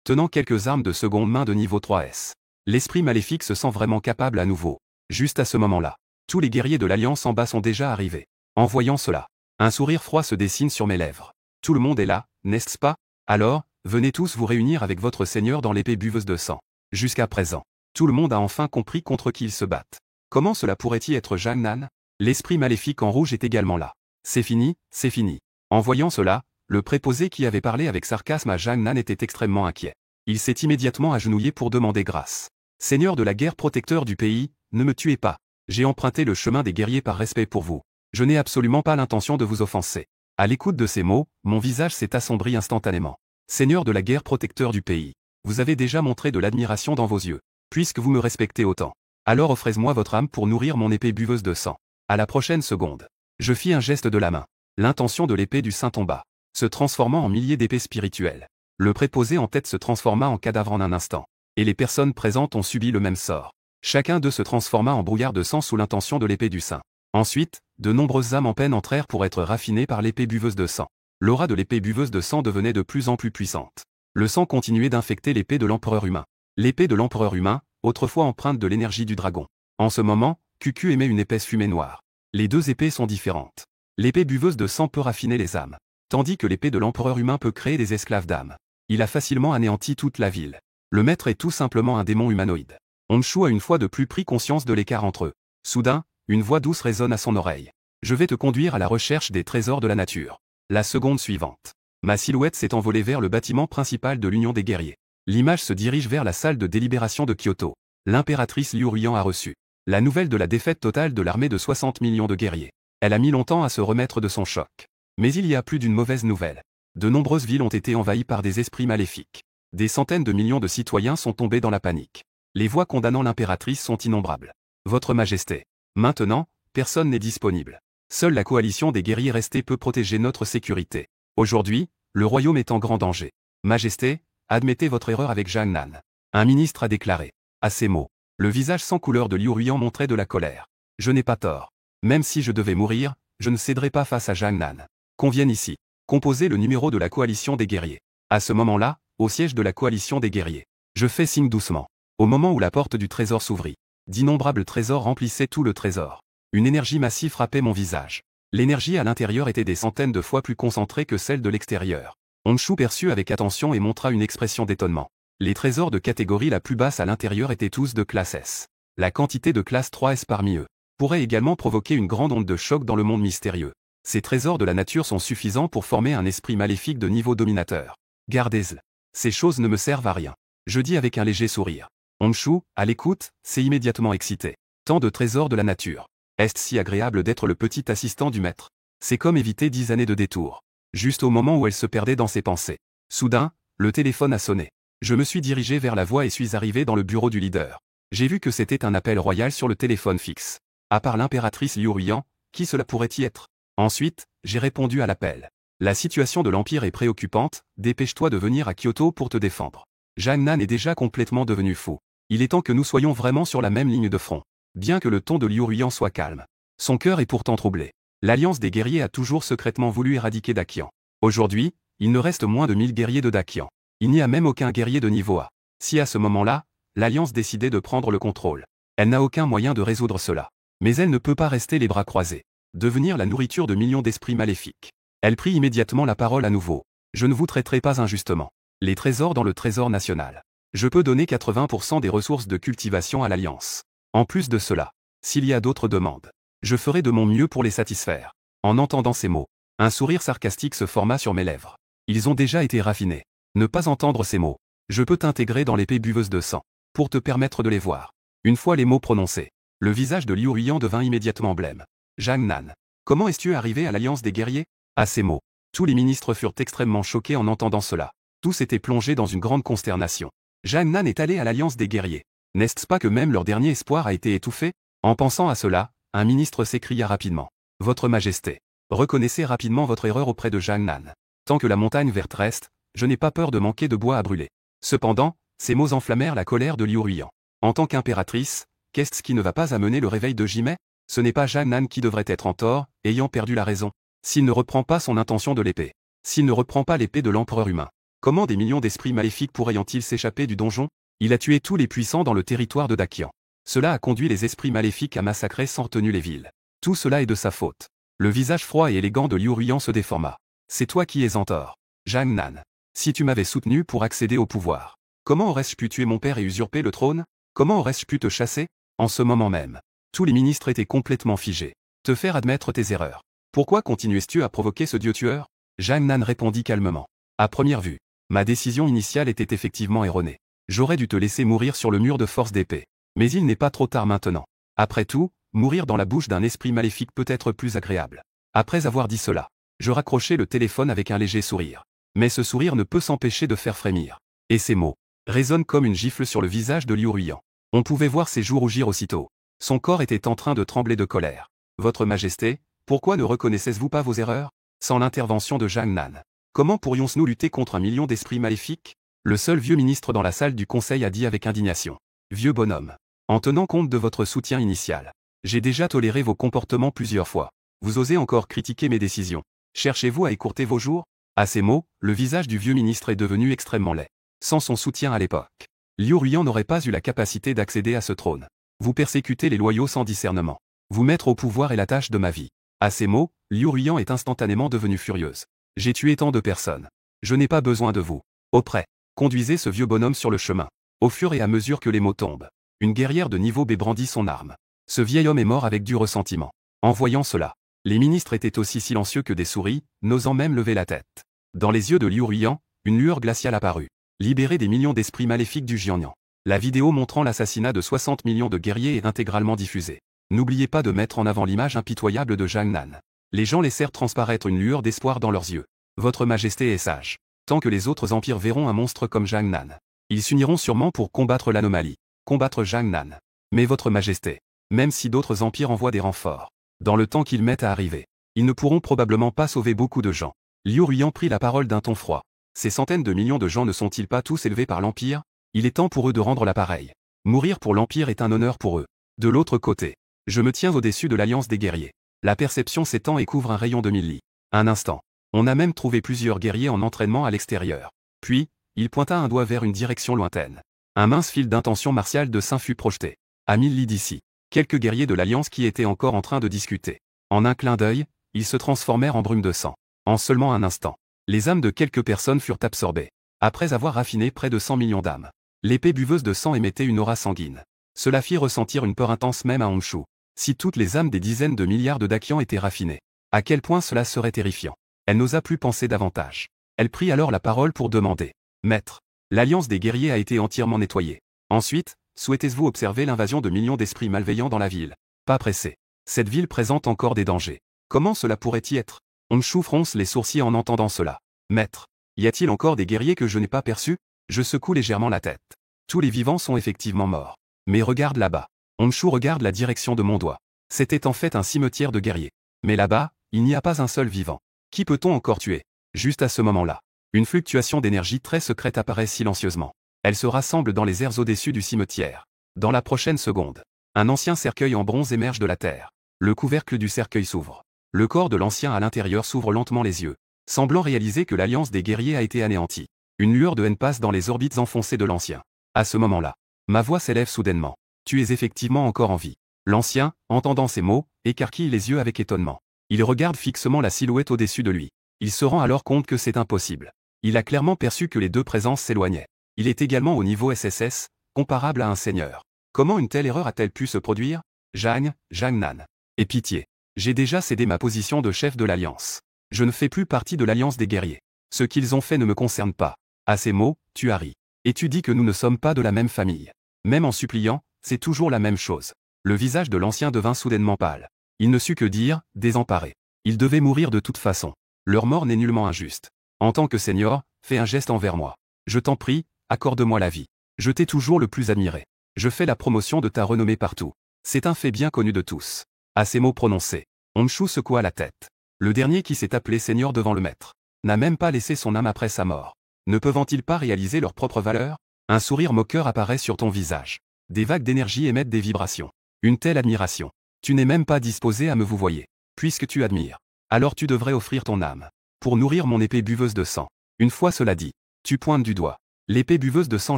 Speaker 1: Tenant quelques armes de seconde main de niveau 3S. L'esprit maléfique se sent vraiment capable à nouveau. Juste à ce moment-là, tous les guerriers de l'Alliance en bas sont déjà arrivés. En voyant cela, un sourire froid se dessine sur mes lèvres. Tout le monde est là, n'est-ce pas? Alors, venez tous vous réunir avec votre seigneur dans l'épée buveuse de sang. Jusqu'à présent, tout le monde a enfin compris contre qui ils se battent. Comment cela pourrait-il être Jang Nan? L'esprit maléfique en rouge est également là. C'est fini, c'est fini. En voyant cela, le préposé qui avait parlé avec sarcasme à Jang Nan était extrêmement inquiet. Il s'est immédiatement agenouillé pour demander grâce. Seigneur de la guerre protecteur du pays, ne me tuez pas. J'ai emprunté le chemin des guerriers par respect pour vous. Je n'ai absolument pas l'intention de vous offenser. À l'écoute de ces mots, mon visage s'est assombri instantanément. Seigneur de la guerre protecteur du pays, vous avez déjà montré de l'admiration dans vos yeux. Puisque vous me respectez autant, alors offrez-moi votre âme pour nourrir mon épée buveuse de sang. À la prochaine seconde, je fis un geste de la main. L'intention de l'épée du saint tomba, se transformant en milliers d'épées spirituelles. Le préposé en tête se transforma en cadavre en un instant. Et les personnes présentes ont subi le même sort. Chacun d'eux se transforma en brouillard de sang sous l'intention de l'épée du saint. Ensuite, de nombreuses âmes en peine entrèrent pour être raffinées par l'épée buveuse de sang. L'aura de l'épée buveuse de sang devenait de plus en plus puissante. Le sang continuait d'infecter l'épée de l'empereur humain. L'épée de l'empereur humain, autrefois empreinte de l'énergie du dragon. En ce moment, QQ émet une épaisse fumée noire. Les deux épées sont différentes. L'épée buveuse de sang peut raffiner les âmes, tandis que l'épée de l'empereur humain peut créer des esclaves d'âmes. Il a facilement anéanti toute la ville. Le maître est tout simplement un démon humanoïde. Honshu a une fois de plus pris conscience de l'écart entre eux. Soudain, une voix douce résonne à son oreille. Je vais te conduire à la recherche des trésors de la nature. La seconde suivante. Ma silhouette s'est envolée vers le bâtiment principal de l'Union des guerriers. L'image se dirige vers la salle de délibération de Kyoto. L'impératrice Liu Ruyan a reçu la nouvelle de la défaite totale de l'armée de 60 millions de guerriers. Elle a mis longtemps à se remettre de son choc. Mais il y a plus d'une mauvaise nouvelle. De nombreuses villes ont été envahies par des esprits maléfiques. Des centaines de millions de citoyens sont tombés dans la panique. Les voix condamnant l'impératrice sont innombrables. Votre Majesté. Maintenant, personne n'est disponible. Seule la coalition des guerriers restés peut protéger notre sécurité. Aujourd'hui, le royaume est en grand danger. Majesté, admettez votre erreur avec Jang Nan. Un ministre a déclaré. À ces mots, le visage sans couleur de Liu Ruyan montrait de la colère. Je n'ai pas tort. Même si je devais mourir, je ne céderai pas face à Jang Nan. Qu'on vienne ici. Composez le numéro de la coalition des guerriers. À ce moment-là, au siège de la coalition des guerriers. Je fais signe doucement. Au moment où la porte du trésor s'ouvrit, d'innombrables trésors remplissaient tout le trésor. Une énergie massive frappait mon visage. L'énergie à l'intérieur était des centaines de fois plus concentrée que celle de l'extérieur. Honshu perçut avec attention et montra une expression d'étonnement. Les trésors de catégorie la plus basse à l'intérieur étaient tous de classe S. La quantité de classe 3S parmi eux pourrait également provoquer une grande onde de choc dans le monde mystérieux. Ces trésors de la nature sont suffisants pour former un esprit maléfique de niveau dominateur. Gardez-le. Ces choses ne me servent à rien. Je dis avec un léger sourire. Honshu, à l'écoute, s'est immédiatement excité. Tant de trésors de la nature. Est-ce si agréable d'être le petit assistant du maître? C'est comme éviter 10 années de détour. Juste au moment où elle se perdait dans ses pensées. Soudain, le téléphone a sonné. Je me suis dirigé vers la voix et suis arrivé dans le bureau du leader. J'ai vu que c'était un appel royal sur le téléphone fixe. À part l'impératrice Liu Ruiyan, qui cela pourrait y être? Ensuite, j'ai répondu à l'appel. La situation de l'Empire est préoccupante, dépêche-toi de venir à Kyoto pour te défendre. Jang Nan est déjà complètement devenu fou. Il est temps que nous soyons vraiment sur la même ligne de front. Bien que le ton de Liu Ruiyan soit calme. Son cœur est pourtant troublé. L'Alliance des guerriers a toujours secrètement voulu éradiquer Dakian. Aujourd'hui, il ne reste moins de 1000 guerriers de Dakian. Il n'y a même aucun guerrier de niveau A. Si à ce moment-là, l'Alliance décidait de prendre le contrôle, elle n'a aucun moyen de résoudre cela. Mais elle ne peut pas rester les bras croisés. Devenir la nourriture de millions d'esprits maléfiques. Elle prit immédiatement la parole à nouveau. Je ne vous traiterai pas injustement. Les trésors dans le trésor national. Je peux donner 80% des ressources de cultivation à l'Alliance. En plus de cela, s'il y a d'autres demandes, je ferai de mon mieux pour les satisfaire. En entendant ces mots, un sourire sarcastique se forma sur mes lèvres. Ils ont déjà été raffinés. Ne pas entendre ces mots. Je peux t'intégrer dans l'épée buveuse de sang, pour te permettre de les voir. Une fois les mots prononcés, le visage de Liu Ruiyan devint immédiatement blême. Jang Nan, comment es-tu arrivé à l'Alliance des guerriers? À ces mots, tous les ministres furent extrêmement choqués en entendant cela. Tous étaient plongés dans une grande consternation. Jang Nan est allé à l'Alliance des guerriers. N'est-ce pas que même leur dernier espoir a été étouffé? En pensant à cela, un ministre s'écria rapidement. Votre Majesté, reconnaissez rapidement votre erreur auprès de Jang Nan. Tant que la montagne verte reste, je n'ai pas peur de manquer de bois à brûler. Cependant, ces mots enflammèrent la colère de Liu Ruiyan. En tant qu'impératrice, qu'est-ce qui ne va pas amener le réveil de Jimei? Ce n'est pas Jang Nan qui devrait être en tort, ayant perdu la raison. S'il ne reprend pas son intention de l'épée, s'il ne reprend pas l'épée de l'empereur humain, comment des millions d'esprits maléfiques pourraient-ils s'échapper du donjon? Il a tué tous les puissants dans le territoire de Dakian. Cela a conduit les esprits maléfiques à massacrer sans retenue les villes. Tout cela est de sa faute. Le visage froid et élégant de Liu Ruiyan se déforma. C'est toi qui es en tort. Jang Nan. Si tu m'avais soutenu pour accéder au pouvoir, comment aurais-je pu tuer mon père et usurper le trône? Comment aurais-je pu te chasser? En ce moment même, tous les ministres étaient complètement figés. Te faire admettre tes erreurs. Pourquoi continuais-tu à provoquer ce dieu tueur? Jang Nan répondit calmement. À première vue, ma décision initiale était effectivement erronée. J'aurais dû te laisser mourir sur le mur de force d'épée. Mais il n'est pas trop tard maintenant. Après tout, mourir dans la bouche d'un esprit maléfique peut être plus agréable. Après avoir dit cela, je raccrochai le téléphone avec un léger sourire. Mais ce sourire ne peut s'empêcher de faire frémir. Et ces mots résonnent comme une gifle sur le visage de Liu Ruiyan. On pouvait voir ses joues rougir aussitôt. Son corps était en train de trembler de colère. Votre Majesté, pourquoi ne reconnaissez-vous pas vos erreurs? Sans l'intervention de Jang Nan, comment pourrions-nous lutter contre un million d'esprits maléfiques? Le seul vieux ministre dans la salle du conseil a dit avec indignation. Vieux bonhomme, en tenant compte de votre soutien initial, j'ai déjà toléré vos comportements plusieurs fois. Vous osez encore critiquer mes décisions. Cherchez-vous à écourter vos jours? À ces mots, le visage du vieux ministre est devenu extrêmement laid. Sans son soutien à l'époque, Liu Ruiyan n'aurait pas eu la capacité d'accéder à ce trône. Vous persécutez les loyaux sans discernement. Vous mettre au pouvoir est la tâche de ma vie. À ces mots, Liu Ruiyan est instantanément devenue furieuse. J'ai tué tant de personnes. Je n'ai pas besoin de vous. Auprès, conduisez ce vieux bonhomme sur le chemin. Au fur et à mesure que les mots tombent, une guerrière de niveau B brandit son arme. Ce vieil homme est mort avec du ressentiment. En voyant cela, les ministres étaient aussi silencieux que des souris, n'osant même lever la tête. Dans les yeux de Liu Ruiyan, une lueur glaciale apparut. Libérer des millions d'esprits maléfiques du Jiangnan. La vidéo montrant l'assassinat de 60 millions de guerriers est intégralement diffusée. N'oubliez pas de mettre en avant l'image impitoyable de Jang Nan. Les gens laissèrent transparaître une lueur d'espoir dans leurs yeux. Votre Majesté est sage. Tant que les autres empires verront un monstre comme Jang Nan, ils s'uniront sûrement pour combattre l'anomalie. Combattre Jang Nan. Mais Votre Majesté, même si d'autres empires envoient des renforts, dans le temps qu'ils mettent à arriver, ils ne pourront probablement pas sauver beaucoup de gens. Liu Ruiyan prit la parole d'un ton froid. Ces centaines de millions de gens ne sont-ils pas tous élevés par l'Empire? Il est temps pour eux de rendre l'appareil. Mourir pour l'Empire est un honneur pour eux. De l'autre côté, je me tiens au-dessus de l'Alliance des guerriers. La perception s'étend et couvre un rayon de 1000 lits. Un instant. On a même trouvé plusieurs guerriers en entraînement à l'extérieur. Puis, il pointa un doigt vers une direction lointaine. Un mince fil d'intention martiale de sein fut projeté. À 1000 lits d'ici, quelques guerriers de l'Alliance qui étaient encore en train de discuter. En un clin d'œil, ils se transformèrent en brume de sang. En seulement un instant, les âmes de quelques personnes furent absorbées. Après avoir raffiné près de 100 millions d'âmes, l'épée buveuse de sang émettait une aura sanguine. Cela fit ressentir une peur intense même à Honshu. Si toutes les âmes des dizaines de milliards de Dakian étaient raffinées, à quel point cela serait terrifiant. Elle n'osa plus penser davantage. Elle prit alors la parole pour demander. Maître, l'Alliance des guerriers a été entièrement nettoyée. Ensuite, souhaitez-vous observer l'invasion de millions d'esprits malveillants dans la ville? Pas pressé. Cette ville présente encore des dangers. Comment cela pourrait-y être? Honshu fronce les sourcils en entendant cela. Maître, y a-t-il encore des guerriers que je n'ai pas perçus? Je secoue légèrement la tête. Tous les vivants sont effectivement morts. Mais regarde là-bas. Honshu regarde la direction de mon doigt. C'était en fait un cimetière de guerriers. Mais là-bas, il n'y a pas un seul vivant. Qui peut-on encore tuer? Juste à ce moment-là, une fluctuation d'énergie très secrète apparaît silencieusement. Elle se rassemble dans les airs au-dessus du cimetière. Dans la prochaine seconde, un ancien cercueil en bronze émerge de la terre. Le couvercle du cercueil s'ouvre. Le corps de l'ancien à l'intérieur s'ouvre lentement les yeux, semblant réaliser que l'alliance des guerriers a été anéantie. Une lueur de haine passe dans les orbites enfoncées de l'ancien. À ce moment-là, ma voix s'élève soudainement. Tu es effectivement encore en vie. L'ancien, entendant ces mots, écarquille les yeux avec étonnement. Il regarde fixement la silhouette au-dessus de lui. Il se rend alors compte que c'est impossible. Il a clairement perçu que les deux présences s'éloignaient. Il est également au niveau SSS, comparable à un seigneur. Comment une telle erreur a-t-elle pu se produire? Jangnan. Et pitié. J'ai déjà cédé ma position de chef de l'Alliance. Je ne fais plus partie de l'Alliance des guerriers. Ce qu'ils ont fait ne me concerne pas. À ces mots, tu as ri. Et tu dis que nous ne sommes pas de la même famille. Même en suppliant, c'est toujours la même chose. Le visage de l'ancien devint soudainement pâle. Il ne sut que dire, désemparé. Ils devaient mourir de toute façon. Leur mort n'est nullement injuste. En tant que seigneur, fais un geste envers moi. Je t'en prie, accorde-moi la vie. Je t'ai toujours le plus admiré. Je fais la promotion de ta renommée partout. C'est un fait bien connu de tous. À ces mots prononcés, Honshu secoua la tête. Le dernier qui s'est appelé seigneur devant le maître n'a même pas laissé son âme après sa mort. Ne peuvent-ils pas réaliser leur propre valeur? Un sourire moqueur apparaît sur ton visage. Des vagues d'énergie émettent des vibrations. Une telle admiration. Tu n'es même pas disposé à me vouvoyer. Puisque tu admires, alors tu devrais offrir ton âme pour nourrir mon épée buveuse de sang. Une fois cela dit, tu pointes du doigt. L'épée buveuse de sang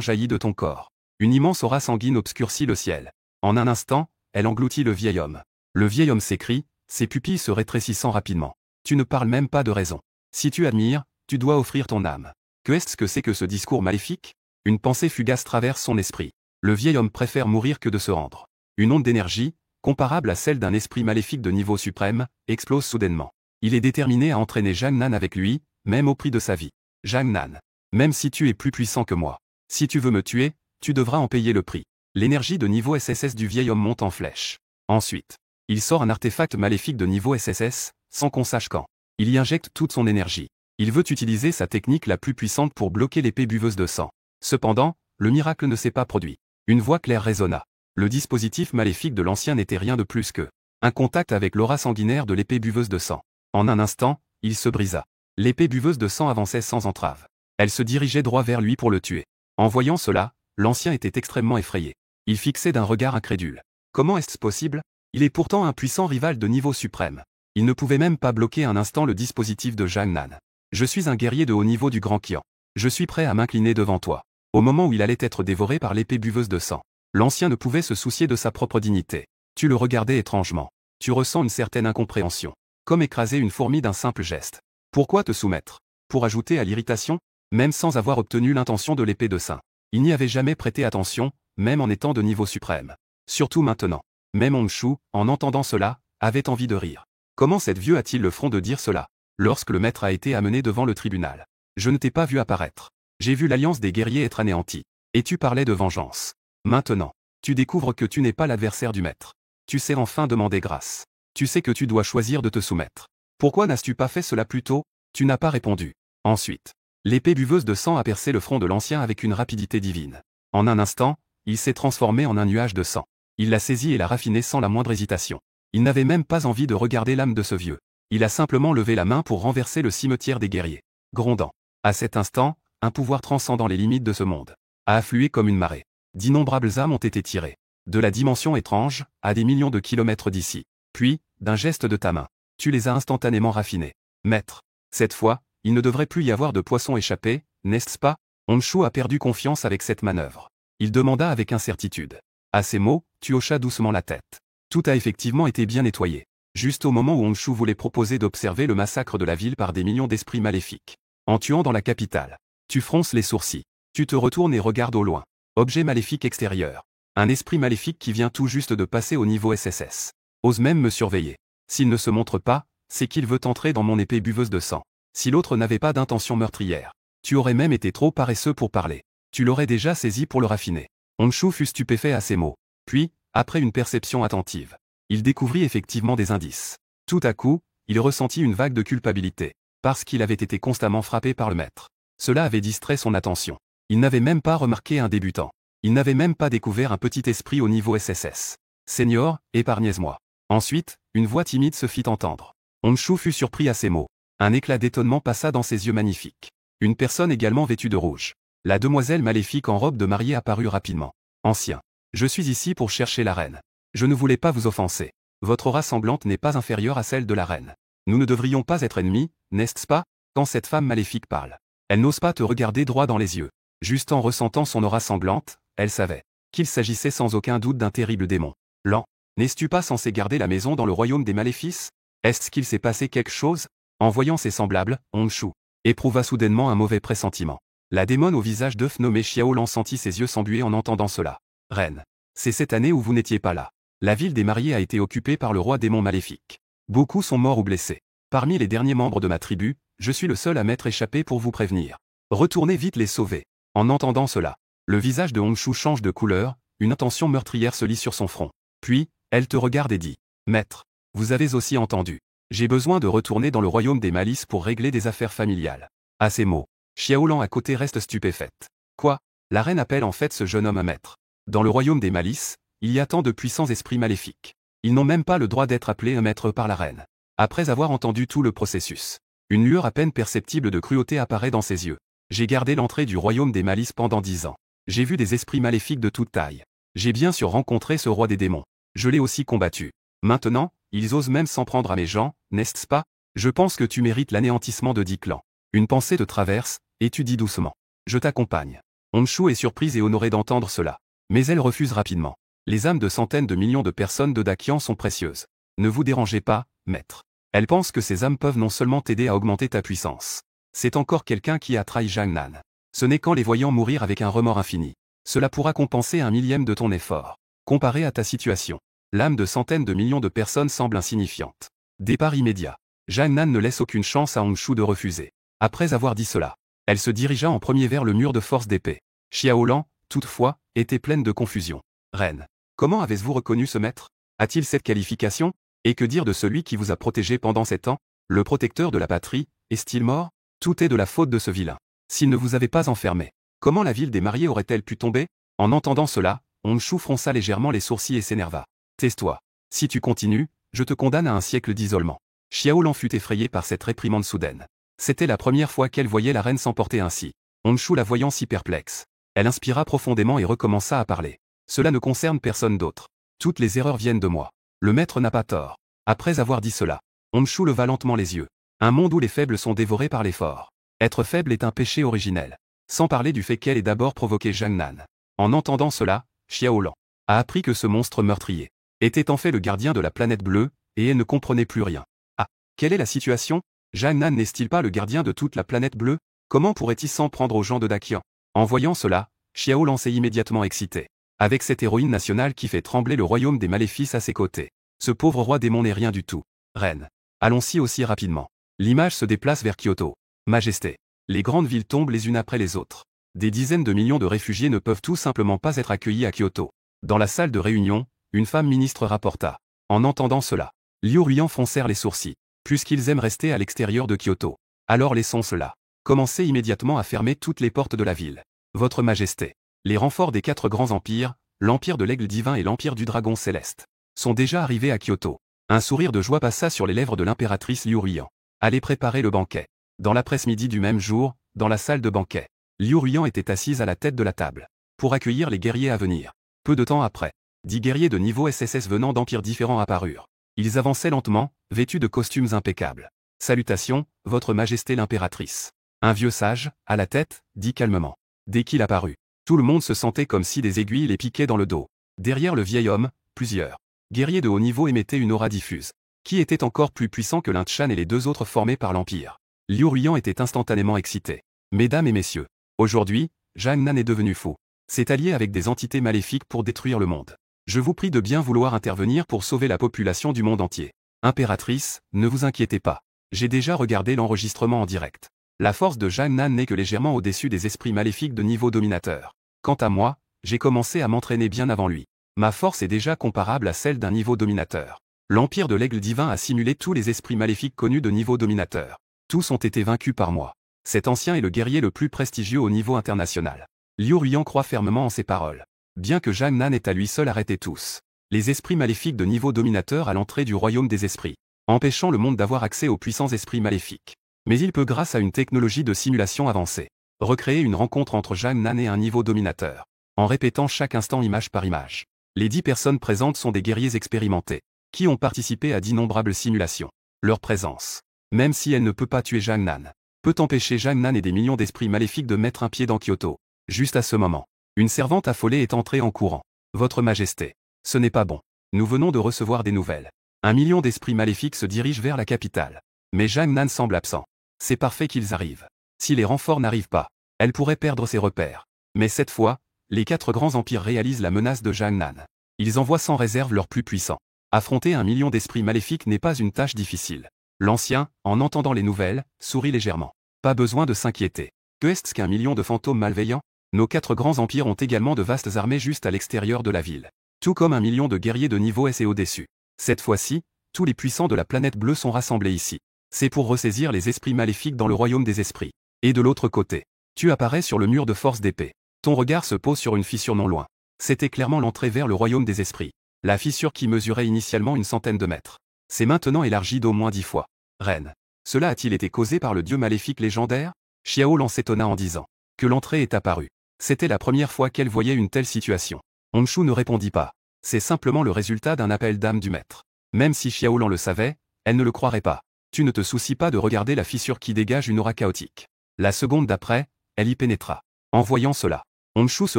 Speaker 1: jaillit de ton corps. Une immense aura sanguine obscurcit le ciel. En un instant, elle engloutit le vieil homme. Le vieil homme s'écrie, ses pupilles se rétrécissant rapidement. Tu ne parles même pas de raison. Si tu admires, tu dois offrir ton âme. Qu'est-ce que c'est que ce discours maléfique? Une pensée fugace traverse son esprit. Le vieil homme préfère mourir que de se rendre. Une onde d'énergie, comparable à celle d'un esprit maléfique de niveau suprême, explose soudainement. Il est déterminé à entraîner Jangnan avec lui, même au prix de sa vie. Jangnan, même si tu es plus puissant que moi, si tu veux me tuer, tu devras en payer le prix. L'énergie de niveau SSS du vieil homme monte en flèche. Ensuite, il sort un artefact maléfique de niveau SSS, sans qu'on sache quand. Il y injecte toute son énergie. Il veut utiliser sa technique la plus puissante pour bloquer l'épée buveuse de sang. Cependant, le miracle ne s'est pas produit. Une voix claire résonna. Le dispositif maléfique de l'ancien n'était rien de plus que un contact avec l'aura sanguinaire de l'épée buveuse de sang. En un instant, il se brisa. L'épée buveuse de sang avançait sans entrave. Elle se dirigeait droit vers lui pour le tuer. En voyant cela, l'ancien était extrêmement effrayé. Il fixait d'un regard incrédule. Comment est-ce possible? Il est pourtant un puissant rival de niveau suprême. Il ne pouvait même pas bloquer un instant le dispositif de Jangnan. Je suis un guerrier de haut niveau du Grand Qian. Je suis prêt à m'incliner devant toi. Au moment où il allait être dévoré par l'épée buveuse de sang, l'ancien ne pouvait se soucier de sa propre dignité. Tu le regardais étrangement. Tu ressens une certaine incompréhension. Comme écraser une fourmi d'un simple geste. Pourquoi te soumettre? Pour ajouter à l'irritation? Même sans avoir obtenu l'intention de l'épée de sang. Il n'y avait jamais prêté attention, même en étant de niveau suprême. Surtout maintenant. Même Honshu, en entendant cela, avait envie de rire. Comment cette vieux a-t-il le front de dire cela? Lorsque le maître a été amené devant le tribunal. Je ne t'ai pas vu apparaître. J'ai vu l'alliance des guerriers être anéantie. Et tu parlais de vengeance. Maintenant, tu découvres que tu n'es pas l'adversaire du maître. Tu sais enfin demander grâce. Tu sais que tu dois choisir de te soumettre. Pourquoi n'as-tu pas fait cela plus tôt? Tu n'as pas répondu. Ensuite, l'épée buveuse de sang a percé le front de l'ancien avec une rapidité divine. En un instant, il s'est transformé en un nuage de sang. Il l'a saisi et l'a raffiné sans la moindre hésitation. Il n'avait même pas envie de regarder l'âme de ce vieux. Il a simplement levé la main pour renverser le cimetière des guerriers. Grondant. À cet instant, un pouvoir transcendant les limites de ce monde a afflué comme une marée. D'innombrables âmes ont été tirées. De la dimension étrange, à des millions de kilomètres d'ici. Puis, d'un geste de ta main, tu les as instantanément raffinées. Maître. Cette fois, il ne devrait plus y avoir de poissons échappés, n'est-ce pas? Honshu a perdu confiance avec cette manœuvre. Il demanda avec incertitude. À ces mots, tu hochas doucement la tête. Tout a effectivement été bien nettoyé. Juste au moment où Honshu voulait proposer d'observer le massacre de la ville par des millions d'esprits maléfiques. En tuant dans la capitale. Tu fronces les sourcils. Tu te retournes et regardes au loin. Objet maléfique extérieur. Un esprit maléfique qui vient tout juste de passer au niveau SSS. Ose même me surveiller. S'il ne se montre pas, c'est qu'il veut entrer dans mon épée buveuse de sang. Si l'autre n'avait pas d'intention meurtrière, tu aurais même été trop paresseux pour parler. Tu l'aurais déjà saisi pour le raffiner. Honshu fut stupéfait à ces mots. Puis, après une perception attentive, il découvrit effectivement des indices. Tout à coup, il ressentit une vague de culpabilité, parce qu'il avait été constamment frappé par le maître. Cela avait distrait son attention. Il n'avait même pas remarqué un débutant. Il n'avait même pas découvert un petit esprit au niveau SSS. Seigneur, épargnez-moi. Ensuite, une voix timide se fit entendre. Honshu fut surpris à ces mots. Un éclat d'étonnement passa dans ses yeux magnifiques. Une personne également vêtue de rouge. La demoiselle maléfique en robe de mariée apparut rapidement. Ancien. Je suis ici pour chercher la reine. Je ne voulais pas vous offenser. Votre aura semblante n'est pas inférieure à celle de la reine. Nous ne devrions pas être ennemis, n'est-ce pas, quand cette femme maléfique parle. Elle n'ose pas te regarder droit dans les yeux. Juste en ressentant son aura sanglante, elle savait qu'il s'agissait sans aucun doute d'un terrible démon. Lent. N'es-tu pas censé garder la maison dans le royaume des maléfices? Est-ce qu'il s'est passé quelque chose? En voyant ses semblables, Honshu éprouva soudainement un mauvais pressentiment. La démone au visage d'œuf nommée Xiaolan sentit ses yeux s'embuer en entendant cela. Reine. C'est cette année où vous n'étiez pas là. La ville des mariés a été occupée par le roi démon maléfique. Beaucoup sont morts ou blessés. Parmi les derniers membres de ma tribu, je suis le seul à m'être échappé pour vous prévenir. Retournez vite les sauver. En entendant cela, le visage de Honshu change de couleur, une intention meurtrière se lit sur son front. Puis, elle te regarde et dit. Maître, vous avez aussi entendu. J'ai besoin de retourner dans le royaume des malices pour régler des affaires familiales. À ces mots, Xiaolan à côté reste stupéfaite. Quoi? La reine appelle en fait ce jeune homme un maître. Dans le royaume des malices, il y a tant de puissants esprits maléfiques. Ils n'ont même pas le droit d'être appelés un maître par la reine. Après avoir entendu tout le processus, une lueur à peine perceptible de cruauté apparaît dans ses yeux. J'ai gardé l'entrée du royaume des malices pendant 10 ans. J'ai vu des esprits maléfiques de toute taille. J'ai bien sûr rencontré ce roi des démons. Je l'ai aussi combattu. Maintenant, ils osent même s'en prendre à mes gens, n'est-ce pas? Je pense que tu mérites l'anéantissement de 10 clans. Une pensée te traverse, et tu dis doucement. Je t'accompagne. Honshu est surprise et honorée d'entendre cela. Mais elle refuse rapidement. Les âmes de centaines de millions de personnes de Dakian sont précieuses. Ne vous dérangez pas, maître. Elle pense que ces âmes peuvent non seulement t'aider à augmenter ta puissance. C'est encore quelqu'un qui a trahi Jiangnan. Ce n'est qu'en les voyant mourir avec un remords infini. Cela pourra compenser un millième de ton effort. Comparé à ta situation, l'âme de centaines de millions de personnes semble insignifiante. Départ immédiat. Jiangnan ne laisse aucune chance à Honshu de refuser. Après avoir dit cela, elle se dirigea en premier vers le mur de force d'épée. Xiaolan, toutefois, était pleine de confusion. Reine. Comment avez-vous reconnu ce maître? A-t-il cette qualification? Et que dire de celui qui vous a protégé pendant 7 ans? Le protecteur de la patrie, est-il mort? Tout est de la faute de ce vilain. S'il ne vous avait pas enfermé, comment la ville des mariés aurait-elle pu tomber? En entendant cela, Honshu fronça légèrement les sourcils et s'énerva. Tais-toi. Si tu continues, je te condamne à un siècle d'isolement. Xiaolan fut effrayé par cette réprimande soudaine. C'était la première fois qu'elle voyait la reine s'emporter ainsi. Honshu la voyant si perplexe. Elle inspira profondément et recommença à parler. Cela ne concerne personne d'autre. Toutes les erreurs viennent de moi. Le maître n'a pas tort. Après avoir dit cela, Honshu leva lentement les yeux. Un monde où les faibles sont dévorés par les forts. Être faible est un péché originel. Sans parler du fait qu'elle ait d'abord provoqué Jiangnan. En entendant cela, Xiaolan a appris que ce monstre meurtrier était en fait le gardien de la planète bleue, et elle ne comprenait plus rien. Ah, quelle est la situation? Jiangnan n'est-il pas le gardien de toute la planète bleue? Comment pourrait-il s'en prendre aux gens de Dakian? En voyant cela, Xiaolan s'est immédiatement excité. Avec cette héroïne nationale qui fait trembler le royaume des maléfices à ses côtés. Ce pauvre roi démon n'est rien du tout. Reine. Allons-y aussi rapidement. L'image se déplace vers Kyoto. Majesté. Les grandes villes tombent les unes après les autres. Des dizaines de millions de réfugiés ne peuvent tout simplement pas être accueillis à Kyoto. Dans la salle de réunion, une femme ministre rapporta. En entendant cela, Liu Ruyan froncèrent les sourcils. Puisqu'ils aiment rester à l'extérieur de Kyoto. Alors laissons cela. Commencez immédiatement à fermer toutes les portes de la ville. Votre Majesté. Les renforts des 4 grands empires, l'Empire de l'Aigle Divin et l'Empire du Dragon Céleste, sont déjà arrivés à Kyoto. Un sourire de joie passa sur les lèvres de l'impératrice Liu Ruyan. Allez préparer le banquet. Dans l'après-midi du même jour, dans la salle de banquet, Liu Ruyan était assise à la tête de la table, pour accueillir les guerriers à venir. Peu de temps après, 10 guerriers de niveau SSS venant d'empires différents apparurent. Ils avançaient lentement, vêtus de costumes impeccables. Salutations, Votre Majesté l'impératrice. Un vieux sage, à la tête, dit calmement. Dès qu'il apparut, tout le monde se sentait comme si des aiguilles les piquaient dans le dos. Derrière le vieil homme, plusieurs guerriers de haut niveau émettaient une aura diffuse, qui était encore plus puissant que l'Inchan et les 2 autres formés par l'Empire. Liu Ruyan était instantanément excité. Mesdames et messieurs, aujourd'hui, Jiangnan est devenu fou. S'est allié avec des entités maléfiques pour détruire le monde. Je vous prie de bien vouloir intervenir pour sauver la population du monde entier. Impératrice, ne vous inquiétez pas. J'ai déjà regardé l'enregistrement en direct. La force de Jiangnan n'est que légèrement au-dessus des esprits maléfiques de niveau dominateur. Quant à moi, j'ai commencé à m'entraîner bien avant lui. Ma force est déjà comparable à celle d'un niveau dominateur. L'Empire de l'Aigle Divin a simulé tous les esprits maléfiques connus de niveau dominateur. Tous ont été vaincus par moi. Cet ancien est le guerrier le plus prestigieux au niveau international. Liu Ruiyan croit fermement en ses paroles. Bien que Zhang Nan ait à lui seul arrêté tous les esprits maléfiques de niveau dominateur à l'entrée du royaume des esprits, empêchant le monde d'avoir accès aux puissants esprits maléfiques. Mais il peut, grâce à une technologie de simulation avancée, recréer une rencontre entre Zhang Nan et un niveau dominateur, en répétant chaque instant image par image. Les 10 personnes présentes sont des guerriers expérimentés, qui ont participé à d'innombrables simulations. Leur présence, même si elle ne peut pas tuer Zhang Nan, peut empêcher Zhang Nan et des millions d'esprits maléfiques de mettre un pied dans Kyoto. Juste à ce moment, une servante affolée est entrée en courant. Votre Majesté, ce n'est pas bon. Nous venons de recevoir des nouvelles. 1 million d'esprits maléfiques se dirigent vers la capitale. Mais Zhang Nan semble absent. C'est parfait qu'ils arrivent. Si les renforts n'arrivent pas, elle pourrait perdre ses repères. Mais cette fois, les 4 grands empires réalisent la menace de Zhang Nan. Ils envoient sans réserve leurs plus puissants. Affronter 1 million d'esprits maléfiques n'est pas une tâche difficile. L'ancien, en entendant les nouvelles, sourit légèrement. Pas besoin de s'inquiéter. Que est-ce qu'un million de fantômes malveillants? Nos 4 grands empires ont également de vastes armées juste à l'extérieur de la ville. Tout comme 1 million de guerriers de niveau S et au-dessus. Cette fois-ci, tous les puissants de la planète bleue sont rassemblés ici. C'est pour ressaisir les esprits maléfiques dans le royaume des esprits. Et de l'autre côté, tu apparais sur le mur de force d'épée. Ton regard se pose sur une fissure non loin. C'était clairement l'entrée vers le royaume des esprits. La fissure qui mesurait initialement une centaine de mètres s'est maintenant élargie d'au moins 10 fois. Reine. Cela a-t-il été causé par le dieu maléfique légendaire? Xiao Lan s'étonna en disant que l'entrée est apparue. C'était la première fois qu'elle voyait une telle situation. Honshu ne répondit pas. C'est simplement le résultat d'un appel d'âme du maître. Même si Xiao Lan le savait, elle ne le croirait pas. Tu ne te soucies pas de regarder la fissure qui dégage une aura chaotique. La seconde d'après, elle y pénétra. En voyant cela, Honshu se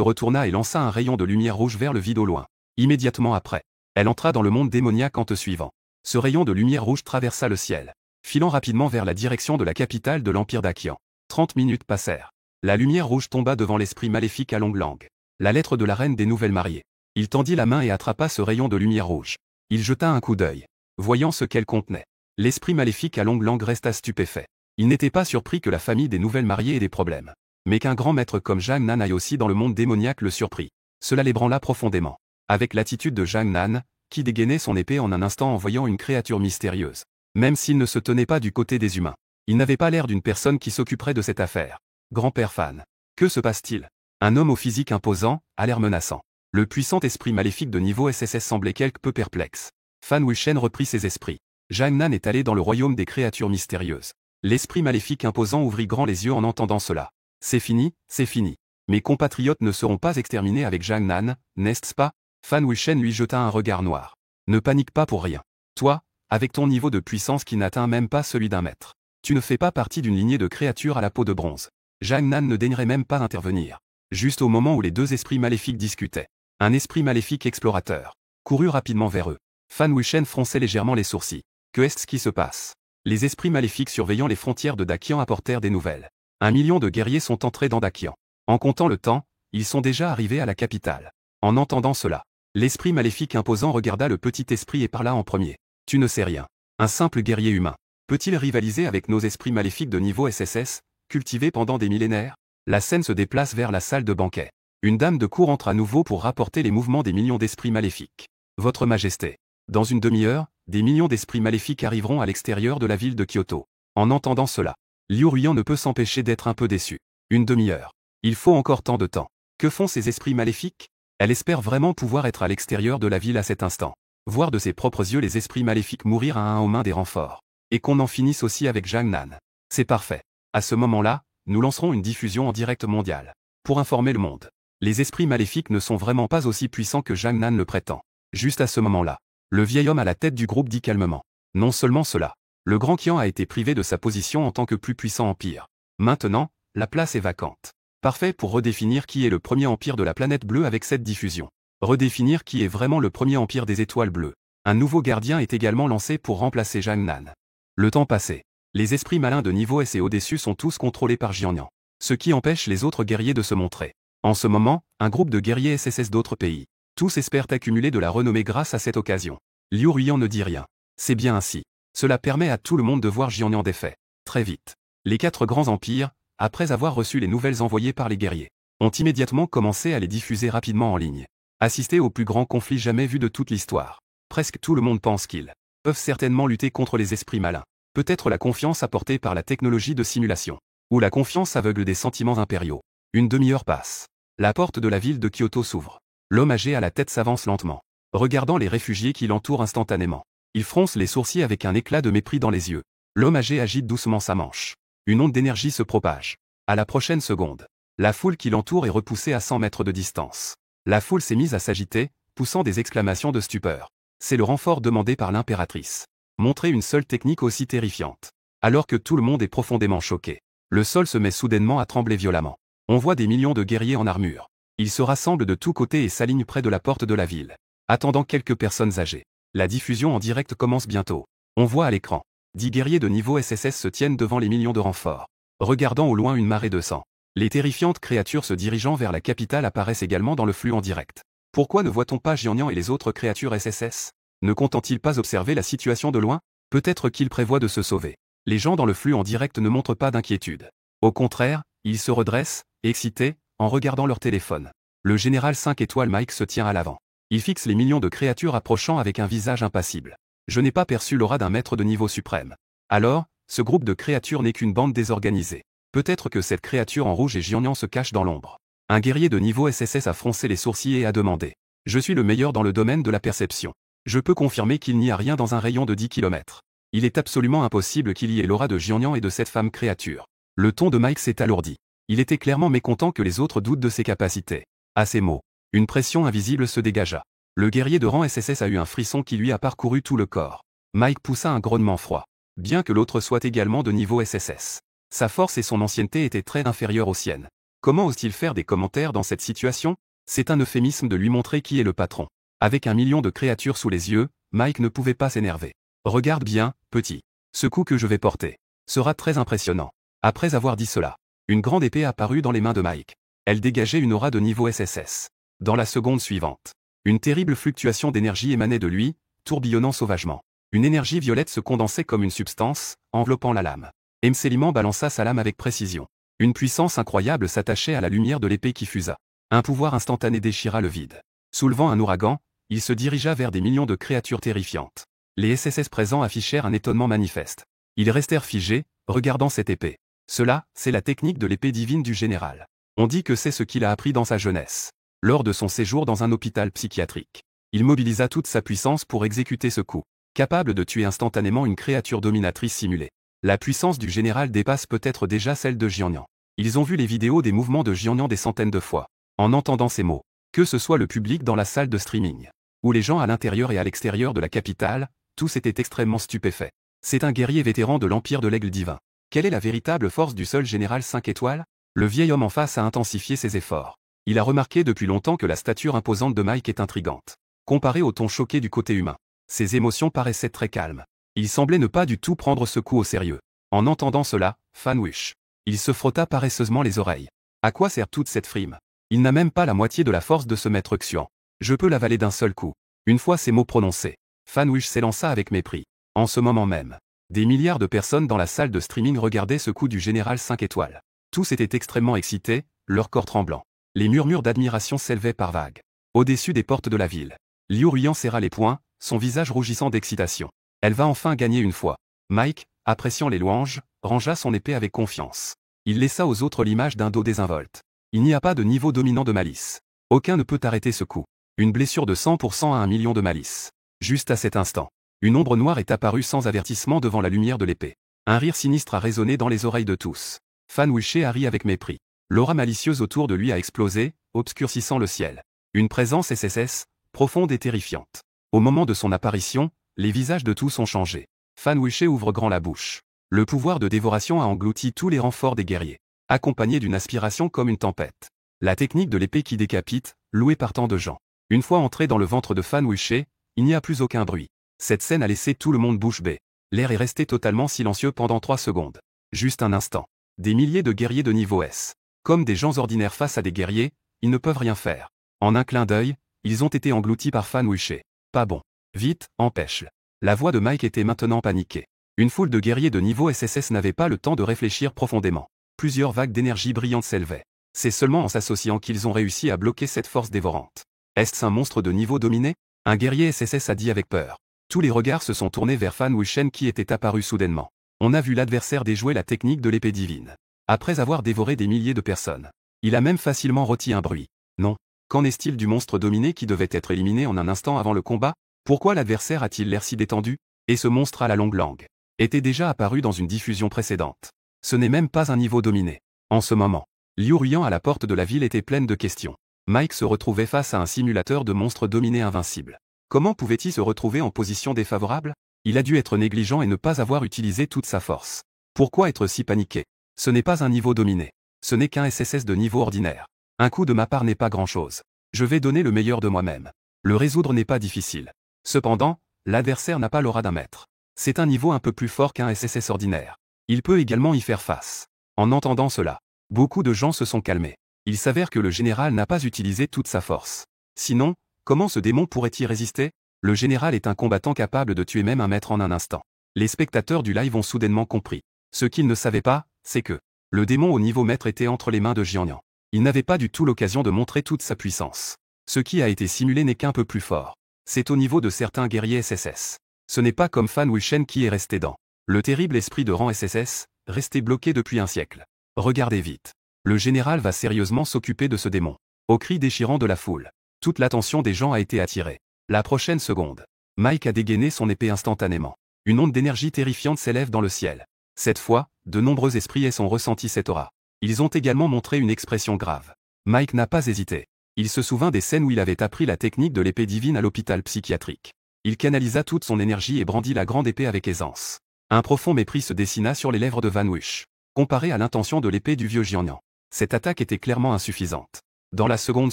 Speaker 1: retourna et lança un rayon de lumière rouge vers le vide au loin. Immédiatement après, elle entra dans le monde démoniaque en te suivant. Ce rayon de lumière rouge traversa le ciel, filant rapidement vers la direction de la capitale de l'Empire d'Akian. 30 minutes passèrent. La lumière rouge tomba devant l'esprit maléfique à longue langue. La lettre de la reine des nouvelles mariées. Il tendit la main et attrapa ce rayon de lumière rouge. Il jeta un coup d'œil, voyant ce qu'elle contenait. L'esprit maléfique à longue langue resta stupéfait. Il n'était pas surpris que la famille des nouvelles mariées ait des problèmes. Mais qu'un grand maître comme Zhang Nan aille aussi dans le monde démoniaque le surprit. Cela l'ébranla profondément. Avec l'attitude de Zhang Nan, qui dégainait son épée en un instant en voyant une créature mystérieuse. Même s'il ne se tenait pas du côté des humains. Il n'avait pas l'air d'une personne qui s'occuperait de cette affaire. Grand-père Fan. Que se passe-t-il? Un homme au physique imposant, à l'air menaçant. Le puissant esprit maléfique de niveau SSS semblait quelque peu perplexe. Fan Wuchen reprit ses esprits. Zhang Nan est allé dans le royaume des créatures mystérieuses. L'esprit maléfique imposant ouvrit grand les yeux en entendant cela. C'est fini, c'est fini. Mes compatriotes ne seront pas exterminés avec Zhang Nan, n'est-ce pas? Fan Wuchen lui jeta un regard noir. Ne panique pas pour rien. Toi, avec ton niveau de puissance qui n'atteint même pas celui d'un maître, tu ne fais pas partie d'une lignée de créatures à la peau de bronze. Zhang Nan ne daignerait même pas intervenir. Juste au moment où les 2 esprits maléfiques discutaient, un esprit maléfique explorateur courut rapidement vers eux. Fan Wuchen fronçait légèrement les sourcils. Que est-ce qui se passe? Les esprits maléfiques surveillant les frontières de Dakian apportèrent des nouvelles. 1 million de guerriers sont entrés dans Dakian. En comptant le temps, ils sont déjà arrivés à la capitale. En entendant cela, l'esprit maléfique imposant regarda le petit esprit et parla en premier. Tu ne sais rien. Un simple guerrier humain. Peut-il rivaliser avec nos esprits maléfiques de niveau SSS, cultivés pendant des millénaires? La scène se déplace vers la salle de banquet. Une dame de cour entre à nouveau pour rapporter les mouvements des millions d'esprits maléfiques. Votre Majesté. Dans une demi-heure, des millions d'esprits maléfiques arriveront à l'extérieur de la ville de Kyoto. En entendant cela, Liu Ruiyan ne peut s'empêcher d'être un peu déçu. Une demi-heure. Il faut encore tant de temps. Que font ces esprits maléfiques? Elle espère vraiment pouvoir être à l'extérieur de la ville à cet instant. Voir de ses propres yeux les esprits maléfiques mourir à un aux mains des renforts. Et qu'on en finisse aussi avec Zhang Nan. C'est parfait. À ce moment-là, nous lancerons une diffusion en direct mondiale. Pour informer le monde. Les esprits maléfiques ne sont vraiment pas aussi puissants que Zhang Nan le prétend. Juste à ce moment-là, le vieil homme à la tête du groupe dit calmement. Non seulement cela. Le Grand Qian a été privé de sa position en tant que plus puissant empire. Maintenant, la place est vacante. Parfait pour redéfinir qui est le premier empire de la planète bleue avec cette diffusion. Redéfinir qui est vraiment le premier empire des étoiles bleues. Un nouveau gardien est également lancé pour remplacer Zhang Nan. Le temps passé. Les esprits malins de niveau S et au-dessus sont tous contrôlés par Jianyan. Ce qui empêche les autres guerriers de se montrer. En ce moment, un groupe de guerriers SSS d'autres pays. Tous espèrent accumuler de la renommée grâce à cette occasion. Liu Ruiyan ne dit rien. C'est bien ainsi. Cela permet à tout le monde de voir Jianyan défait. Très vite. Les 4 grands empires, après avoir reçu les nouvelles envoyées par les guerriers, ont immédiatement commencé à les diffuser rapidement en ligne. Assister au plus grand conflit jamais vu de toute l'histoire. Presque tout le monde pense qu'ils peuvent certainement lutter contre les esprits malins. Peut-être la confiance apportée par la technologie de simulation. Ou la confiance aveugle des sentiments impériaux. Une demi-heure passe. La porte de la ville de Kyoto s'ouvre. L'homme âgé à la tête s'avance lentement, regardant les réfugiés qui l'entourent instantanément. Il fronce les sourcils avec un éclat de mépris dans les yeux. L'homme âgé agite doucement sa manche. Une onde d'énergie se propage. À la prochaine seconde, la foule qui l'entoure est repoussée à 100 mètres de distance. La foule s'est mise à s'agiter, poussant des exclamations de stupeur. C'est le renfort demandé par l'impératrice. Montrer une seule technique aussi terrifiante. Alors que tout le monde est profondément choqué. Le sol se met soudainement à trembler violemment. On voit des millions de guerriers en armure. Ils se rassemblent de tous côtés et s'alignent près de la porte de la ville, attendant quelques personnes âgées. La diffusion en direct commence bientôt. On voit à l'écran 10 guerriers de niveau SSS se tiennent devant les millions de renforts, regardant au loin une marée de sang. Les terrifiantes créatures se dirigeant vers la capitale apparaissent également dans le flux en direct. Pourquoi ne voit-on pas Jiannian et les autres créatures SSS? Ne comptent-ils pas observer la situation de loin? Peut-être qu'ils prévoient de se sauver. Les gens dans le flux en direct ne montrent pas d'inquiétude. Au contraire, ils se redressent, excités, en regardant leur téléphone. Le général 5 étoiles Mike se tient à l'avant. Il fixe les millions de créatures approchant avec un visage impassible. Je n'ai pas perçu l'aura d'un maître de niveau suprême. Alors, ce groupe de créatures n'est qu'une bande désorganisée. Peut-être que cette créature en rouge et Jiannian se cache dans l'ombre. Un guerrier de niveau SSS a froncé les sourcils et a demandé. Je suis le meilleur dans le domaine de la perception. Je peux confirmer qu'il n'y a rien dans un rayon de 10 km. Il est absolument impossible qu'il y ait l'aura de Jiannian et de cette femme créature. Le ton de Mike s'est alourdi. Il était clairement mécontent que les autres doutent de ses capacités. À ces mots, une pression invisible se dégagea. Le guerrier de rang SSS a eu un frisson qui lui a parcouru tout le corps. Mike poussa un grognement froid. Bien que l'autre soit également de niveau SSS. Sa force et son ancienneté étaient très inférieures aux siennes. Comment ose-t-il faire des commentaires dans cette situation? C'est un euphémisme de lui montrer qui est le patron. Avec 1 million de créatures sous les yeux, Mike ne pouvait pas s'énerver. Regarde bien, petit. Ce coup que je vais porter sera très impressionnant. Après avoir dit cela, une grande épée apparut dans les mains de Mike. Elle dégageait une aura de niveau SSS. Dans la seconde suivante, une terrible fluctuation d'énergie émanait de lui, tourbillonnant sauvagement. Une énergie violette se condensait comme une substance, enveloppant la lame. Mseliman balança sa lame avec précision. Une puissance incroyable s'attachait à la lumière de l'épée qui fusa. Un pouvoir instantané déchira le vide. Soulevant un ouragan, il se dirigea vers des millions de créatures terrifiantes. Les SSS présents affichèrent un étonnement manifeste. Ils restèrent figés, regardant cette épée. Cela, c'est la technique de l'épée divine du général. On dit que c'est ce qu'il a appris dans sa jeunesse. Lors de son séjour dans un hôpital psychiatrique. Il mobilisa toute sa puissance pour exécuter ce coup. Capable de tuer instantanément une créature dominatrice simulée. La puissance du général dépasse peut-être déjà celle de Jiannian. Ils ont vu les vidéos des mouvements de Jiannian des centaines de fois. En entendant ces mots, que ce soit le public dans la salle de streaming, ou les gens à l'intérieur et à l'extérieur de la capitale, tous étaient extrêmement stupéfaits. C'est un guerrier vétéran de l'Empire de l'Aigle divin. Quelle est la véritable force du seul général 5 étoiles? Le vieil homme en face a intensifié ses efforts. Il a remarqué depuis longtemps que la stature imposante de Mike est intrigante. Comparée au ton choqué du côté humain, ses émotions paraissaient très calmes. Il semblait ne pas du tout prendre ce coup au sérieux. En entendant cela, Fan Wish. Il se frotta paresseusement les oreilles. À quoi sert toute cette frime? Il n'a même pas la moitié de la force de ce maître Xuan. Je peux l'avaler d'un seul coup. Une fois ces mots prononcés, Fan Wish s'élança avec mépris. En ce moment même, des milliards de personnes dans la salle de streaming regardaient ce coup du général 5 étoiles. Tous étaient extrêmement excités, leur corps tremblant. Les murmures d'admiration s'élevaient par vagues. Au-dessus des portes de la ville, Liu Ruyan serra les poings, son visage rougissant d'excitation. Elle va enfin gagner une fois. Mike, appréciant les louanges, rangea son épée avec confiance. Il laissa aux autres l'image d'un dos désinvolte. Il n'y a pas de niveau dominant de malice. Aucun ne peut arrêter ce coup. Une blessure de 100% à 1 million de malice. Juste à cet instant, une ombre noire est apparue sans avertissement devant la lumière de l'épée. Un rire sinistre a résonné dans les oreilles de tous. Fan Wishe a ri avec mépris. L'aura malicieuse autour de lui a explosé, obscurcissant le ciel. Une présence SSS, profonde et terrifiante. Au moment de son apparition, les visages de tous ont changé. Fan Wishe ouvre grand la bouche. Le pouvoir de dévoration a englouti tous les renforts des guerriers, accompagné d'une aspiration comme une tempête. La technique de l'épée qui décapite, louée par tant de gens. Une fois entré dans le ventre de Fan Wishe, il n'y a plus aucun bruit. Cette scène a laissé tout le monde bouche bée. L'air est resté totalement silencieux pendant 3 secondes. Juste un instant. Des milliers de guerriers de niveau S. Comme des gens ordinaires face à des guerriers, ils ne peuvent rien faire. En un clin d'œil, ils ont été engloutis par Fan Wishe. Pas bon. Vite, empêche-le. La voix de Mike était maintenant paniquée. Une foule de guerriers de niveau SSS n'avait pas le temps de réfléchir profondément. Plusieurs vagues d'énergie brillante s'élevaient. C'est seulement en s'associant qu'ils ont réussi à bloquer cette force dévorante. Est-ce un monstre de niveau dominé? Un guerrier SSS a dit avec peur. Tous les regards se sont tournés vers Fan Wuchen qui était apparu soudainement. On a vu l'adversaire déjouer la technique de l'épée divine. Après avoir dévoré des milliers de personnes, il a même facilement rôti un bruit. Non. Qu'en est-il du monstre dominé qui devait être éliminé en un instant avant le combat? Pourquoi l'adversaire a-t-il l'air si détendu? Et ce monstre à la longue langue était déjà apparu dans une diffusion précédente. Ce n'est même pas un niveau dominé. En ce moment, Liu Ruyan à la porte de la ville était pleine de questions. Mike se retrouvait face à un simulateur de monstre dominé invincible. Comment pouvait-il se retrouver en position défavorable? Il a dû être négligent et ne pas avoir utilisé toute sa force. Pourquoi être si paniqué? Ce n'est pas un niveau dominé. Ce n'est qu'un SSS de niveau ordinaire. Un coup de ma part n'est pas grand-chose. Je vais donner le meilleur de moi-même. Le résoudre n'est pas difficile. Cependant, l'adversaire n'a pas l'aura d'un maître. C'est un niveau un peu plus fort qu'un SSS ordinaire. Il peut également y faire face. En entendant cela, beaucoup de gens se sont calmés. Il s'avère que le général n'a pas utilisé toute sa force. Sinon, comment ce démon pourrait-il résister? Le général est un combattant capable de tuer même un maître en un instant. Les spectateurs du live ont soudainement compris. Ce qu'ils ne savaient pas, c'est que le démon au niveau maître était entre les mains de Jianyan. Il n'avait pas du tout l'occasion de montrer toute sa puissance. Ce qui a été simulé n'est qu'un peu plus fort. C'est au niveau de certains guerriers SSS. Ce n'est pas comme Fan Wuchen qui est resté dans le terrible esprit de rang SSS, resté bloqué depuis un siècle. Regardez vite. Le général va sérieusement s'occuper de ce démon. Au cri déchirant de la foule, toute l'attention des gens a été attirée. La prochaine seconde, Mike a dégainé son épée instantanément. Une onde d'énergie terrifiante s'élève dans le ciel. Cette fois, de nombreux esprits ont ressenti cette aura. Ils ont également montré une expression grave. Mike n'a pas hésité. Il se souvint des scènes où il avait appris la technique de l'épée divine à l'hôpital psychiatrique. Il canalisa toute son énergie et brandit la grande épée avec aisance. Un profond mépris se dessina sur les lèvres de Van Wush. Comparé à l'intention de l'épée du vieux Jianyan, cette attaque était clairement insuffisante. Dans la seconde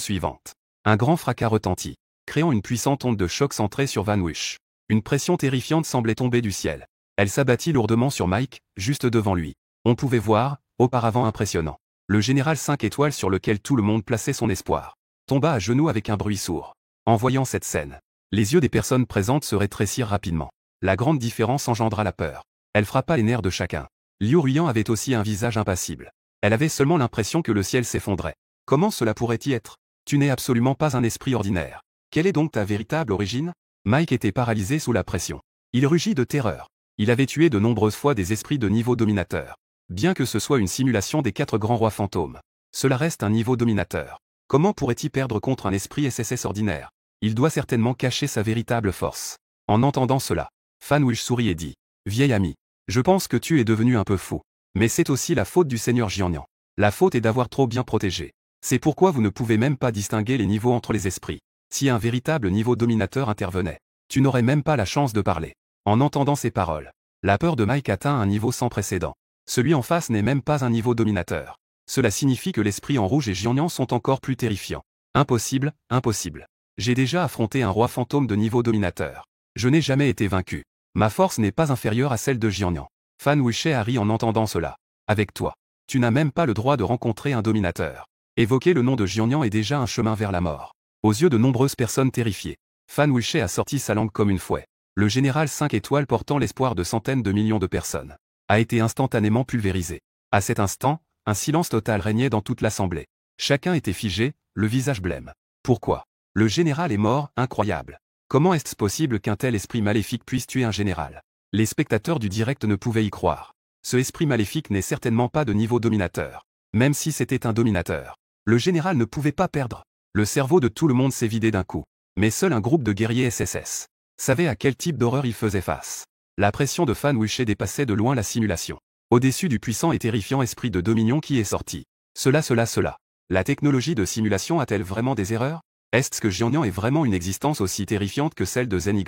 Speaker 1: suivante, un grand fracas retentit, créant une puissante onde de choc centrée sur Van Wush. Une pression terrifiante semblait tomber du ciel. Elle s'abattit lourdement sur Mike, juste devant lui. On pouvait voir, auparavant impressionnant, le général 5 étoiles sur lequel tout le monde plaçait son espoir, tomba à genoux avec un bruit sourd. En voyant cette scène, les yeux des personnes présentes se rétrécirent rapidement. La grande différence engendra la peur. Elle frappa les nerfs de chacun. Liu Ruyan avait aussi un visage impassible. Elle avait seulement l'impression que le ciel s'effondrait. Comment cela pourrait-y être? Tu n'es absolument pas un esprit ordinaire. Quelle est donc ta véritable origine? Mike était paralysé sous la pression. Il rugit de terreur. Il avait tué de nombreuses fois des esprits de niveau dominateur. Bien que ce soit une simulation des 4 grands rois fantômes, cela reste un niveau dominateur. Comment pourrait-il perdre contre un esprit SSS ordinaire? Il doit certainement cacher sa véritable force. En entendant cela, Fan Wush sourit et dit, « Vieil ami, je pense que tu es devenu un peu fou. Mais c'est aussi la faute du seigneur Jianyan. La faute est d'avoir trop bien protégé. C'est pourquoi vous ne pouvez même pas distinguer les niveaux entre les esprits. Si un véritable niveau dominateur intervenait, tu n'aurais même pas la chance de parler. » En entendant ces paroles, la peur de Mike atteint un niveau sans précédent. Celui en face n'est même pas un niveau dominateur. Cela signifie que l'esprit en rouge et Jianyan sont encore plus terrifiants. Impossible, impossible. J'ai déjà affronté un roi fantôme de niveau dominateur. Je n'ai jamais été vaincu. Ma force n'est pas inférieure à celle de Jianyan. Fan Wuche a ri en entendant cela. Avec toi, tu n'as même pas le droit de rencontrer un dominateur. Évoquer le nom de Jianyan est déjà un chemin vers la mort. Aux yeux de nombreuses personnes terrifiées, Fan Wuche a sorti sa langue comme une fouet. Le général 5 étoiles portant l'espoir de centaines de millions de personnes a été instantanément pulvérisé. À cet instant, un silence total régnait dans toute l'assemblée. Chacun était figé, le visage blême. Pourquoi? Le général est mort, incroyable. Comment est-ce possible qu'un tel esprit maléfique puisse tuer un général? Les spectateurs du direct ne pouvaient y croire. Ce esprit maléfique n'est certainement pas de niveau dominateur. Même si c'était un dominateur, le général ne pouvait pas perdre. Le cerveau de tout le monde s'est vidé d'un coup. Mais seul un groupe de guerriers SSS savait à quel type d'horreur il faisait face. La pression de Fan Wuche dépassait de loin la simulation. Au-dessus du puissant et terrifiant esprit de dominion qui est sorti. Cela. La technologie de simulation a-t-elle vraiment des erreurs? Est-ce que Jianyan est vraiment une existence aussi terrifiante que celle de ZY?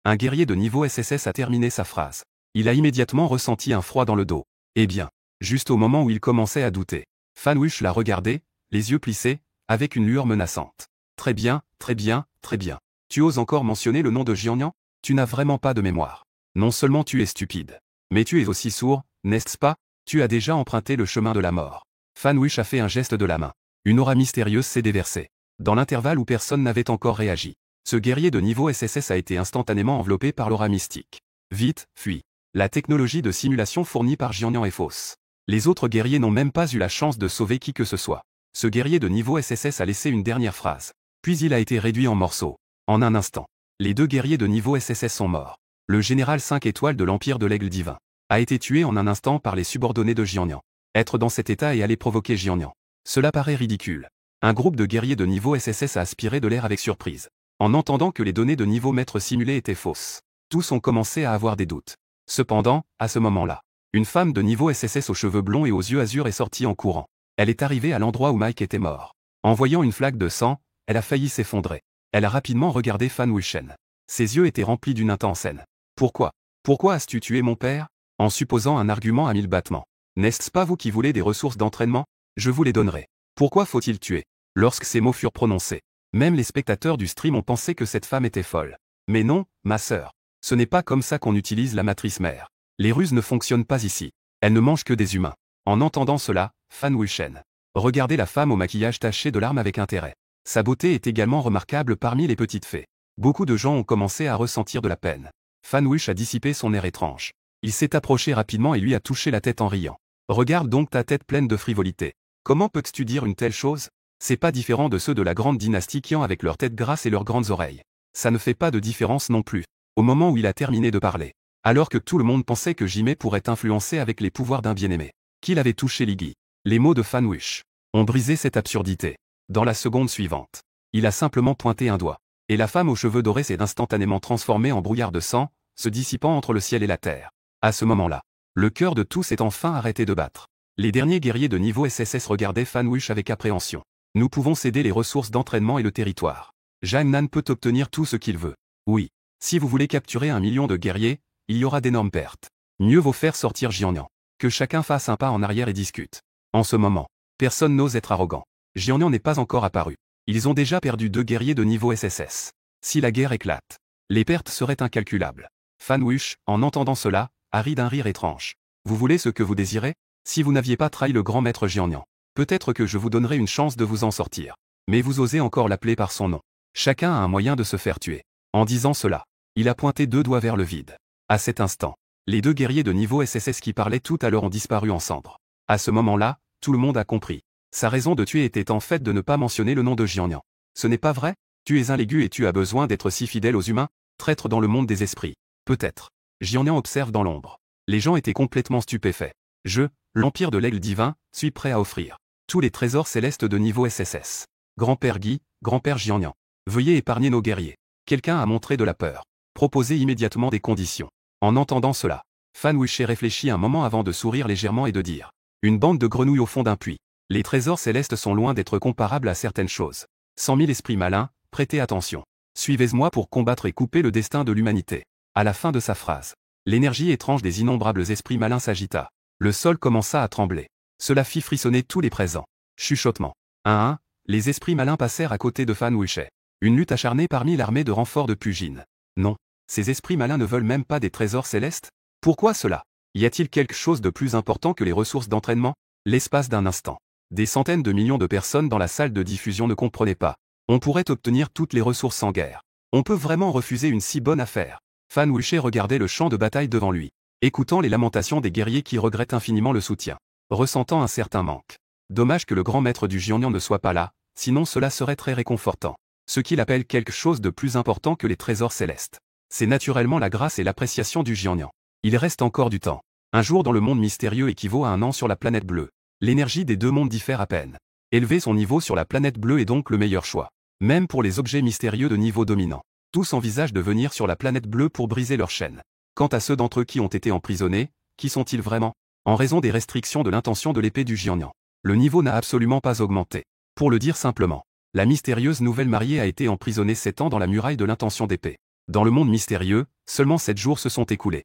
Speaker 1: Un guerrier de niveau SSS a terminé sa phrase. Il a immédiatement ressenti un froid dans le dos. Eh bien, juste au moment où il commençait à douter, Fan Wuche l'a regardé, les yeux plissés, avec une lueur menaçante. Très bien, très bien, très bien. Tu oses encore mentionner le nom de Jianyan? Tu n'as vraiment pas de mémoire. Non seulement tu es stupide, mais tu es aussi sourd, n'est-ce pas? Tu as déjà emprunté le chemin de la mort. Fan Wuche a fait un geste de la main. Une aura mystérieuse s'est déversée. Dans l'intervalle où personne n'avait encore réagi, ce guerrier de niveau SSS a été instantanément enveloppé par l'aura mystique. Vite, fuis. La technologie de simulation fournie par Jianyan est fausse. Les autres guerriers n'ont même pas eu la chance de sauver qui que ce soit. Ce guerrier de niveau SSS a laissé une dernière phrase. Puis il a été réduit en morceaux. En un instant. Les 2 guerriers de niveau SSS sont morts. Le général 5 étoiles de l'Empire de l'Aigle Divin a été tué en un instant par les subordonnés de Jiannian. Être dans cet état et aller provoquer Jiannian. Cela paraît ridicule. Un groupe de guerriers de niveau SSS a aspiré de l'air avec surprise. En entendant que les données de niveau maître simulées étaient fausses. Tous ont commencé à avoir des doutes. Cependant, à ce moment-là, une femme de niveau SSS aux cheveux blonds et aux yeux azur est sortie en courant. Elle est arrivée à l'endroit où Mike était mort. En voyant une flaque de sang, elle a failli s'effondrer. Elle a rapidement regardé Fan Wuchen. Ses yeux étaient remplis d'une intense haine. Pourquoi? Pourquoi as-tu tué mon père? En supposant un argument à 1000 battements. N'est-ce pas vous qui voulez des ressources d'entraînement? Je vous les donnerai. Pourquoi faut-il tuer? Lorsque ces mots furent prononcés, même les spectateurs du stream ont pensé que cette femme était folle. Mais non, ma sœur. Ce n'est pas comme ça qu'on utilise la matrice mère. Les ruses ne fonctionnent pas ici. Elles ne mangent que des humains. En entendant cela, Fan Wuchen regardait la femme au maquillage taché de larmes avec intérêt. Sa beauté est également remarquable parmi les petites fées. Beaucoup de gens ont commencé à ressentir de la peine. Fan Wuchen a dissipé son air étrange. Il s'est approché rapidement et lui a touché la tête en riant. Regarde donc ta tête pleine de frivolité. Comment peux-tu dire une telle chose? C'est pas différent de ceux de la grande dynastie Qian avec leur tête grasse et leurs grandes oreilles. Ça ne fait pas de différence non plus. Au moment où il a terminé de parler, alors que tout le monde pensait que Jimé pourrait influencer avec les pouvoirs d'un bien-aimé, qu'il avait touché Ligui, les mots de Fan Wuchen ont brisé cette absurdité. Dans la seconde suivante, il a simplement pointé un doigt, et la femme aux cheveux dorés s'est instantanément transformée en brouillard de sang, se dissipant entre le ciel et la terre. À ce moment-là, le cœur de tous est enfin arrêté de battre. Les derniers guerriers de niveau SSS regardaient Fan Wuchen avec appréhension. Nous pouvons céder les ressources d'entraînement et le territoire. Jiang Nan peut obtenir tout ce qu'il veut. Oui. Si vous voulez capturer 1 million de guerriers, il y aura d'énormes pertes. Mieux vaut faire sortir Jiannian. Que chacun fasse un pas en arrière et discute. En ce moment, personne n'ose être arrogant. Jiannian n'est pas encore apparu. Ils ont déjà perdu 2 guerriers de niveau SSS. Si la guerre éclate, les pertes seraient incalculables. Fan Wuchen, en entendant cela, a ri d'un rire étrange. Vous voulez ce que vous désirez? Si vous n'aviez pas trahi le grand maître Jiannian, peut-être que je vous donnerais une chance de vous en sortir. Mais vous osez encore l'appeler par son nom. Chacun a un moyen de se faire tuer. En disant cela, il a pointé 2 doigts vers le vide. À cet instant, les 2 guerriers de niveau SSS qui parlaient tout à l'heure ont disparu en cendres. À ce moment-là, tout le monde a compris. Sa raison de tuer était en fait de ne pas mentionner le nom de Jiannian. Ce n'est pas vrai? Tu es un légu et tu as besoin d'être si fidèle aux humains, traître dans le monde des esprits. Peut-être. Jiannian observe dans l'ombre. Les gens étaient complètement stupéfaits. Je, l'Empire de l'Aigle Divin, suis prêt à offrir tous les trésors célestes de niveau SSS. Grand-père Guy, grand-père Jiannian. Veuillez épargner nos guerriers. Quelqu'un a montré de la peur. Proposez immédiatement des conditions. En entendant cela, Fan Wuchen réfléchit un moment avant de sourire légèrement et de dire. Une bande de grenouilles au fond d'un puits. Les trésors célestes sont loin d'être comparables à certaines choses. 100 000 esprits malins, prêtez attention. Suivez-moi pour combattre et couper le destin de l'humanité. À la fin de sa phrase, l'énergie étrange des innombrables esprits malins s'agita. Le sol commença à trembler. Cela fit frissonner tous les présents. Chuchotement. Un à un, les esprits malins passèrent à côté de Fan Wuchen. Une lutte acharnée parmi l'armée de renfort de Pujin. Non. Ces esprits malins ne veulent même pas des trésors célestes? Pourquoi cela? Y a-t-il quelque chose de plus important que les ressources d'entraînement? L'espace d'un instant. Des centaines de millions de personnes dans la salle de diffusion ne comprenaient pas. On pourrait obtenir toutes les ressources sans guerre. On peut vraiment refuser une si bonne affaire? Fan Wuchen regardait le champ de bataille devant lui, écoutant les lamentations des guerriers qui regrettent infiniment le soutien, ressentant un certain manque. Dommage que le grand maître du Jiannian ne soit pas là, sinon cela serait très réconfortant. Ce qu'il appelle quelque chose de plus important que les trésors célestes. C'est naturellement la grâce et l'appréciation du Jiannian. Il reste encore du temps. Un jour dans le monde mystérieux équivaut à un an sur la planète bleue. L'énergie des 2 mondes diffère à peine. Élever son niveau sur la planète bleue est donc le meilleur choix. Même pour les objets mystérieux de niveau dominant. Tous envisagent de venir sur la planète bleue pour briser leur chaîne. Quant à ceux d'entre eux qui ont été emprisonnés, qui sont-ils vraiment? En raison des restrictions de l'intention de l'épée du Jiannian. Le niveau n'a absolument pas augmenté. Pour le dire simplement, la mystérieuse nouvelle mariée a été emprisonnée 7 ans dans la muraille de l'intention d'épée. Dans le monde mystérieux, seulement 7 jours se sont écoulés.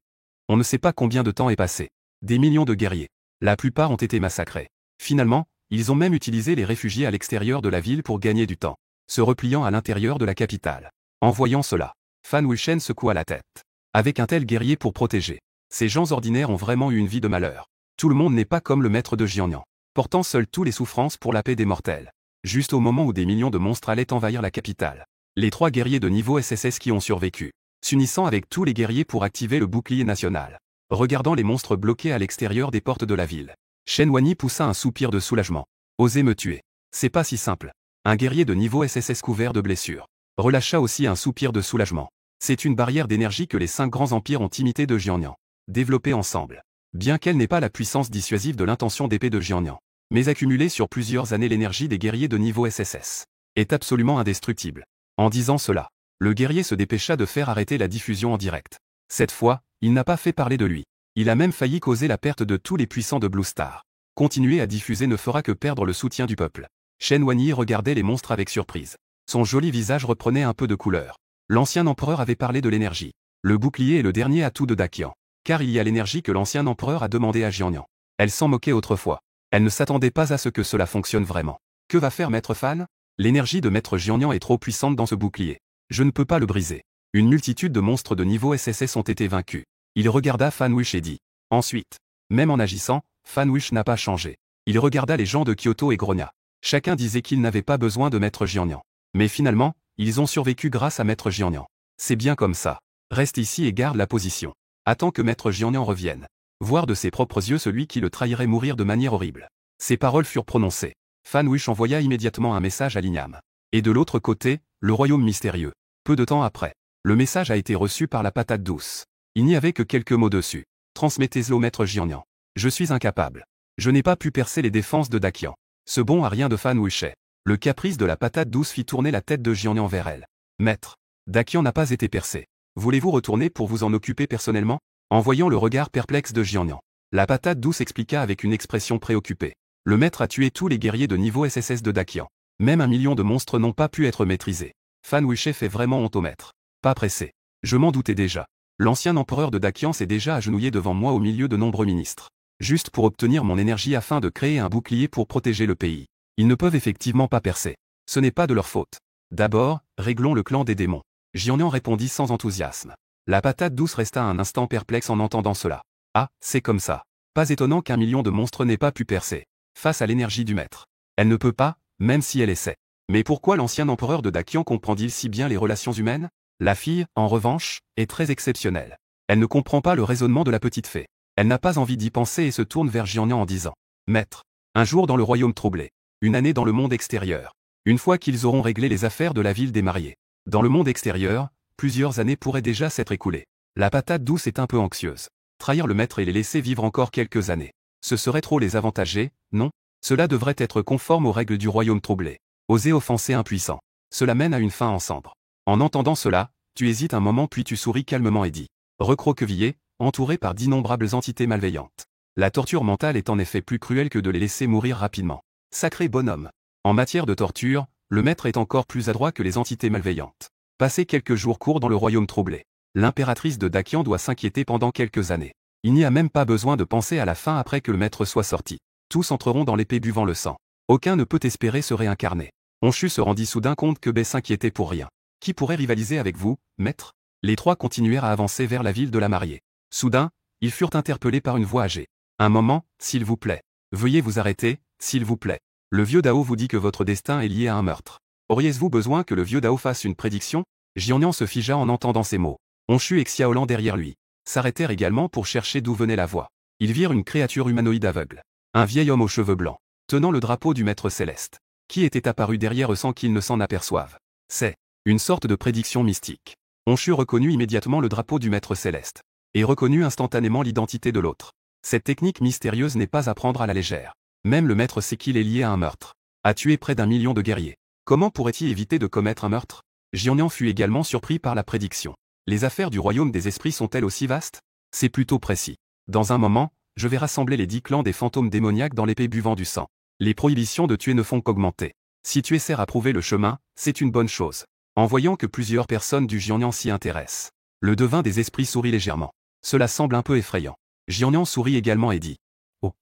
Speaker 1: On ne sait pas combien de temps est passé. Des millions de guerriers. La plupart ont été massacrés. Finalement, ils ont même utilisé les réfugiés à l'extérieur de la ville pour gagner du temps, se repliant à l'intérieur de la capitale. En voyant cela, Fan Wuchen secoua la tête. Avec un tel guerrier pour protéger, ces gens ordinaires ont vraiment eu une vie de malheur. Tout le monde n'est pas comme le maître de Jiannian, portant seul tous les souffrances pour la paix des mortels. Juste au moment où des millions de monstres allaient envahir la capitale, les 3 guerriers de niveau SSS qui ont survécu, s'unissant avec tous les guerriers pour activer le bouclier national. Regardant les monstres bloqués à l'extérieur des portes de la ville, Shen Wanyi poussa un soupir de soulagement. Osez me tuer. C'est pas si simple. Un guerrier de niveau SSS couvert de blessures relâcha aussi un soupir de soulagement. C'est une barrière d'énergie que les 5 grands empires ont imitée de Jiannian, développée ensemble. Bien qu'elle n'ait pas la puissance dissuasive de l'intention d'épée de Jiannian, mais accumulée sur plusieurs années, l'énergie des guerriers de niveau SSS est absolument indestructible. En disant cela, le guerrier se dépêcha de faire arrêter la diffusion en direct. Cette fois, il n'a pas fait parler de lui. Il a même failli causer la perte de tous les puissants de Blue Star. Continuer à diffuser ne fera que perdre le soutien du peuple. Shen Wanyi regardait les monstres avec surprise. Son joli visage reprenait un peu de couleur. L'ancien empereur avait parlé de l'énergie. Le bouclier est le dernier atout de Dakian. Car il y a l'énergie que l'ancien empereur a demandé à Jiannian. Elle s'en moquait autrefois. Elle ne s'attendait pas à ce que cela fonctionne vraiment. Que va faire Maître Fan? L'énergie de Maître Jiannian est trop puissante dans ce bouclier. Je ne peux pas le briser. Une multitude de monstres de niveau SSS ont été vaincus. Il regarda Fan Wish et dit. Ensuite, même en agissant, Fan Wish n'a pas changé. Il regarda les gens de Kyoto et grogna. Chacun disait qu'ils n'avaient pas besoin de Maître Jiannian. Mais finalement, ils ont survécu grâce à Maître Jiannian. C'est bien comme ça. Reste ici et garde la position. Attends que Maître Jiannian revienne. Voir de ses propres yeux celui qui le trahirait mourir de manière horrible. Ces paroles furent prononcées. Fan Wish envoya immédiatement un message à Lignam. Et de l'autre côté, le royaume mystérieux. Peu de temps après, le message a été reçu par la patate douce. Il n'y avait que quelques mots dessus. Transmettez-le au Maître Jiannian. Je suis incapable. Je n'ai pas pu percer les défenses de Dakian. Ce bon à rien de Fan Wishet. Le caprice de la patate douce fit tourner la tête de Jiannian vers elle. Maître, Dakian n'a pas été percé. Voulez-vous retourner pour vous en occuper personnellement? En voyant le regard perplexe de Jiannian, la patate douce expliqua avec une expression préoccupée. Le maître a tué tous les guerriers de niveau SSS de Dakian. Même 1 million de monstres n'ont pas pu être maîtrisés. Fan Wishet fait vraiment honte au maître. Pas pressé. Je m'en doutais déjà. L'ancien empereur de Dakian s'est déjà agenouillé devant moi au milieu de nombreux ministres. Juste pour obtenir mon énergie afin de créer un bouclier pour protéger le pays. Ils ne peuvent effectivement pas percer. Ce n'est pas de leur faute. D'abord, réglons le clan des démons. Jiannian répondit sans enthousiasme. La patate douce resta un instant perplexe en entendant cela. Ah, c'est comme ça. Pas étonnant qu'1 million de monstres n'aient pas pu percer. Face à l'énergie du maître. Elle ne peut pas, même si elle essaie. Mais pourquoi l'ancien empereur de Dakian comprend-il si bien les relations humaines? La fille, en revanche, est très exceptionnelle. Elle ne comprend pas le raisonnement de la petite fée. Elle n'a pas envie d'y penser et se tourne vers Jiannian en disant. Maître. Un jour dans le royaume troublé. Une année dans le monde extérieur. Une fois qu'ils auront réglé les affaires de la ville des mariés. Dans le monde extérieur, plusieurs années pourraient déjà s'être écoulées. La patate douce est un peu anxieuse. Trahir le maître et les laisser vivre encore quelques années. Ce serait trop les avantager, non? Cela devrait être conforme aux règles du royaume troublé. Oser offenser un puissant. Cela mène à une fin en cendres. En entendant cela, tu hésites un moment puis tu souris calmement et dis. Recroquevillé, entouré par d'innombrables entités malveillantes. La torture mentale est en effet plus cruelle que de les laisser mourir rapidement. Sacré bonhomme. En matière de torture, le maître est encore plus adroit que les entités malveillantes. Passé quelques jours courts dans le royaume troublé. L'impératrice de Dakian doit s'inquiéter pendant quelques années. Il n'y a même pas besoin de penser à la fin après que le maître soit sorti. Tous entreront dans l'épée buvant le sang. Aucun ne peut espérer se réincarner. Honshu se rendit soudain compte que Bei s'inquiétait pour rien. Qui pourrait rivaliser avec vous, maître? Les trois continuèrent à avancer vers la ville de la mariée. Soudain, ils furent interpellés par une voix âgée. Un moment, s'il vous plaît. Veuillez vous arrêter, s'il vous plaît. Le vieux Dao vous dit que votre destin est lié à un meurtre. Auriez-vous besoin que le vieux Dao fasse une prédiction? Jiannian se figea en entendant ces mots. Honshu et Xiaolan derrière lui s'arrêtèrent également pour chercher d'où venait la voix. Ils virent une créature humanoïde aveugle. Un vieil homme aux cheveux blancs, tenant le drapeau du maître céleste, qui était apparu derrière eux sans qu'ils ne s'en aperçoivent. C'est une sorte de prédiction mystique. Honshu reconnut immédiatement le drapeau du maître céleste, et reconnut instantanément l'identité de l'autre. Cette technique mystérieuse n'est pas à prendre à la légère. Même le maître sait qu'il est lié à un meurtre. A tué près d'1 million de guerriers. Comment pourrait-il éviter de commettre un meurtre? Jiannian fut également surpris par la prédiction. Les affaires du royaume des esprits sont-elles aussi vastes? C'est plutôt précis. Dans un moment, je vais rassembler les 10 clans des fantômes démoniaques dans l'épée buvant du sang. Les prohibitions de tuer ne font qu'augmenter. Si tu essaies à prouver le chemin, c'est une bonne chose. En voyant que plusieurs personnes du Jiannian s'y intéressent, le devin des esprits sourit légèrement. Cela semble un peu effrayant. Jiannian sourit également et dit. Oh.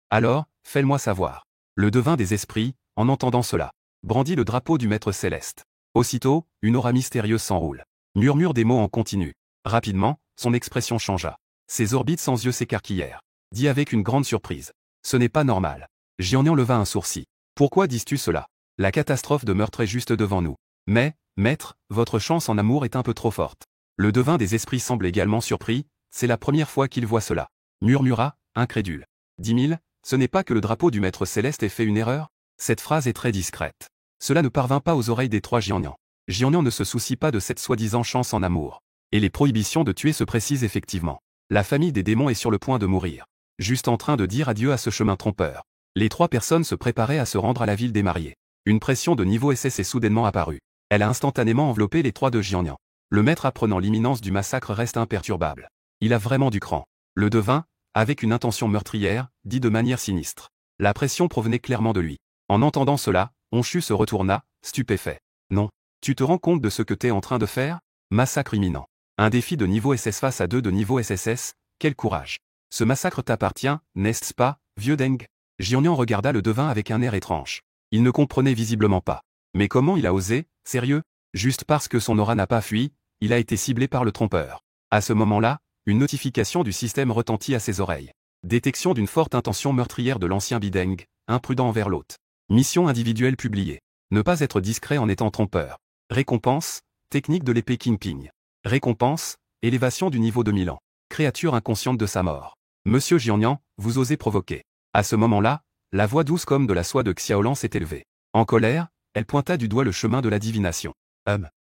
Speaker 1: Alors, fais-le-moi savoir. Le devin des esprits, en entendant cela, brandit le drapeau du maître céleste. Aussitôt, une aura mystérieuse s'enroule. Murmure des mots en continu. Rapidement, son expression changea. Ses orbites sans yeux s'écarquillèrent. Dit avec une grande surprise. Ce n'est pas normal. Jiannian leva un sourcil. Pourquoi dis-tu cela? La catastrophe de meurtre est juste devant nous. Mais, maître, votre chance en amour est un peu trop forte. Le devin des esprits semble également surpris, c'est la première fois qu'il voit cela. Murmura, incrédule. 10 000, ce n'est pas que le drapeau du maître céleste ait fait une erreur? Cette phrase est très discrète. Cela ne parvint pas aux oreilles des trois Jiannian. Jiannian ne se soucie pas de cette soi-disant chance en amour. Et les prohibitions de tuer se précisent effectivement. La famille des démons est sur le point de mourir. Juste en train de dire adieu à ce chemin trompeur. Les trois personnes se préparaient à se rendre à la ville des mariés. Une pression de niveau SS est soudainement apparue. Elle a instantanément enveloppé les trois de Jiannian. Le maître apprenant l'imminence du massacre reste imperturbable. Il a vraiment du cran. Le devin, avec une intention meurtrière, dit de manière sinistre. La pression provenait clairement de lui. En entendant cela, Honshu se retourna, stupéfait. Non. Tu te rends compte de ce que t'es en train de faire? Massacre imminent. Un défi de niveau SS face à 2 de niveau SSS, quel courage. Ce massacre t'appartient, n'est-ce pas, vieux Deng? Jiannian regarda le devin avec un air étrange. Il ne comprenait visiblement pas. Mais comment il a osé, sérieux? Juste parce que son aura n'a pas fui, il a été ciblé par le trompeur. À ce moment-là, une notification du système retentit à ses oreilles. Détection d'une forte intention meurtrière de l'ancien Bideng, imprudent envers l'hôte. Mission individuelle publiée. Ne pas être discret en étant trompeur. Récompense, technique de l'épée Kingping. Récompense, élévation du niveau de 1000 ans. Créature inconsciente de sa mort. Monsieur Jiannian, vous osez provoquer. À ce moment-là, la voix douce comme de la soie de Xiaolan s'est élevée. En colère, elle pointa du doigt le chemin de la divination.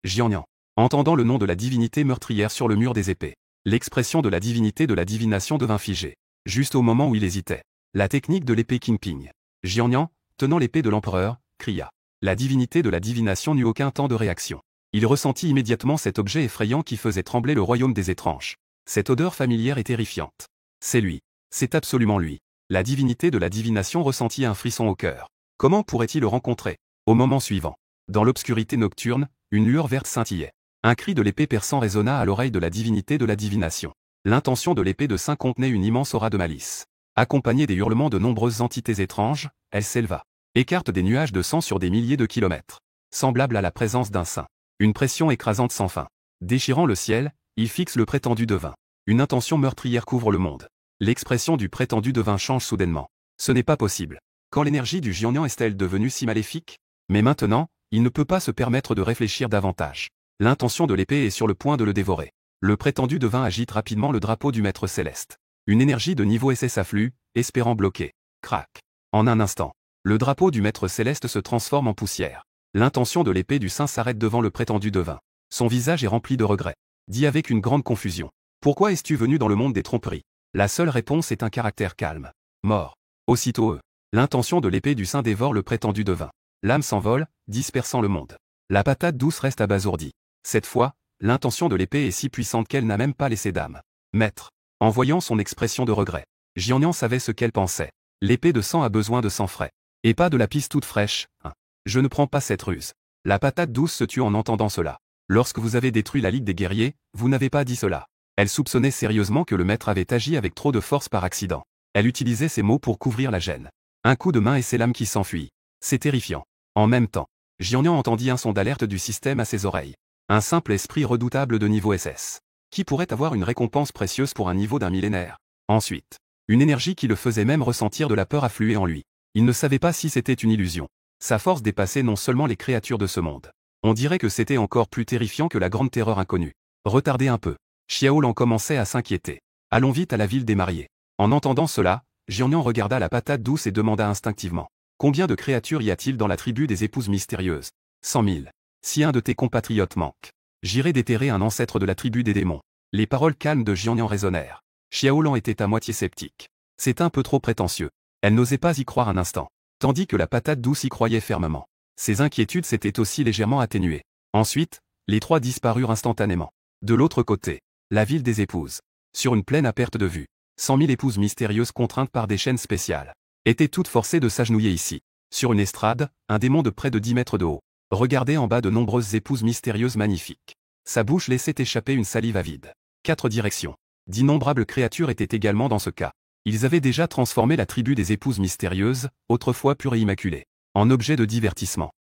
Speaker 1: Jiannian. Entendant le nom de la divinité meurtrière sur le mur des épées. L'expression de la divinité de la divination devint figée. Juste au moment où il hésitait. La technique de l'épée Kingping. Jiannian, tenant l'épée de l'empereur, cria. La divinité de la divination n'eut aucun temps de réaction. Il ressentit immédiatement cet objet effrayant qui faisait trembler le royaume des étranges. Cette odeur familière et terrifiante. C'est lui. C'est absolument lui. La divinité de la divination ressentit un frisson au cœur. Comment pourrait-il le rencontrer? Au moment suivant. Dans l'obscurité nocturne, une lueur verte scintillait. Un cri de l'épée perçant résonna à l'oreille de la divinité de la divination. L'intention de l'épée de Saint contenait une immense aura de malice. Accompagnée des hurlements de nombreuses entités étranges, elle s'éleva. Écarte des nuages de sang sur des milliers de kilomètres. Semblable à la présence d'un saint. Une pression écrasante sans fin. Déchirant le ciel, il fixe le prétendu devin. Une intention meurtrière couvre le monde. L'expression du prétendu devin change soudainement. Ce n'est pas possible. Quand l'énergie du Jiannian est-elle devenue si maléfique? Mais maintenant, il ne peut pas se permettre de réfléchir davantage. L'intention de l'épée est sur le point de le dévorer. Le prétendu devin agite rapidement le drapeau du maître céleste. Une énergie de niveau SS afflue, espérant bloquer. Crac. En un instant, le drapeau du maître céleste se transforme en poussière. L'intention de l'épée du saint s'arrête devant le prétendu devin. Son visage est rempli de regrets. Dit avec une grande confusion. Pourquoi es-tu venu dans le monde des tromperies? La seule réponse est un caractère calme. Mort. Aussitôt l'intention de l'épée du saint dévore le prétendu devin. L'âme s'envole, dispersant le monde. La patate douce reste abasourdie. Cette fois, l'intention de l'épée est si puissante qu'elle n'a même pas laissé d'âme. Maître. En voyant son expression de regret, Jiannian savait ce qu'elle pensait. L'épée de sang a besoin de sang frais. Et pas de la pisse toute fraîche. Je ne prends pas cette ruse. La patate douce se tue en entendant cela. Lorsque vous avez détruit la Ligue des guerriers, vous n'avez pas dit cela. Elle soupçonnait sérieusement que le maître avait agi avec trop de force par accident. Elle utilisait ces mots pour couvrir la gêne. Un coup de main et c'est l'âme qui s'enfuit. C'est terrifiant. En même temps, Jiannian entendit un son d'alerte du système à ses oreilles. Un simple esprit redoutable de niveau SS. Qui pourrait avoir une récompense précieuse pour un niveau d'un millénaire? Ensuite, une énergie qui le faisait même ressentir de la peur affluer en lui. Il ne savait pas si c'était une illusion. Sa force dépassait non seulement les créatures de ce monde. On dirait que c'était encore plus terrifiant que la grande terreur inconnue. Retardez un peu. Xiaolan commençait à s'inquiéter. Allons vite à la ville des mariés. En entendant cela, Jiannian regarda la patate douce et demanda instinctivement. Combien de créatures y a-t-il dans la tribu des épouses mystérieuses? 100 000. Si un de tes compatriotes manque, j'irai déterrer un ancêtre de la tribu des démons. Les paroles calmes de Jiannian résonnèrent. Xiaolan était à moitié sceptique. C'est un peu trop prétentieux. Elle n'osait pas y croire un instant. Tandis que la patate douce y croyait fermement. Ses inquiétudes s'étaient aussi légèrement atténuées. Ensuite, les trois disparurent instantanément. De l'autre côté, la ville des épouses. Sur une plaine à perte de vue. 100 000 épouses mystérieuses contraintes par des chaînes spéciales. Étaient toutes forcées de s'agenouiller ici. Sur une estrade, un démon de près de 10 mètres de haut. Regardait en bas de nombreuses épouses mystérieuses magnifiques. Sa bouche laissait échapper une salive avide. 4 directions. D'innombrables créatures étaient également dans ce cas. Ils avaient déjà transformé la tribu des épouses mystérieuses, autrefois pure et immaculée, en objet de divertissement.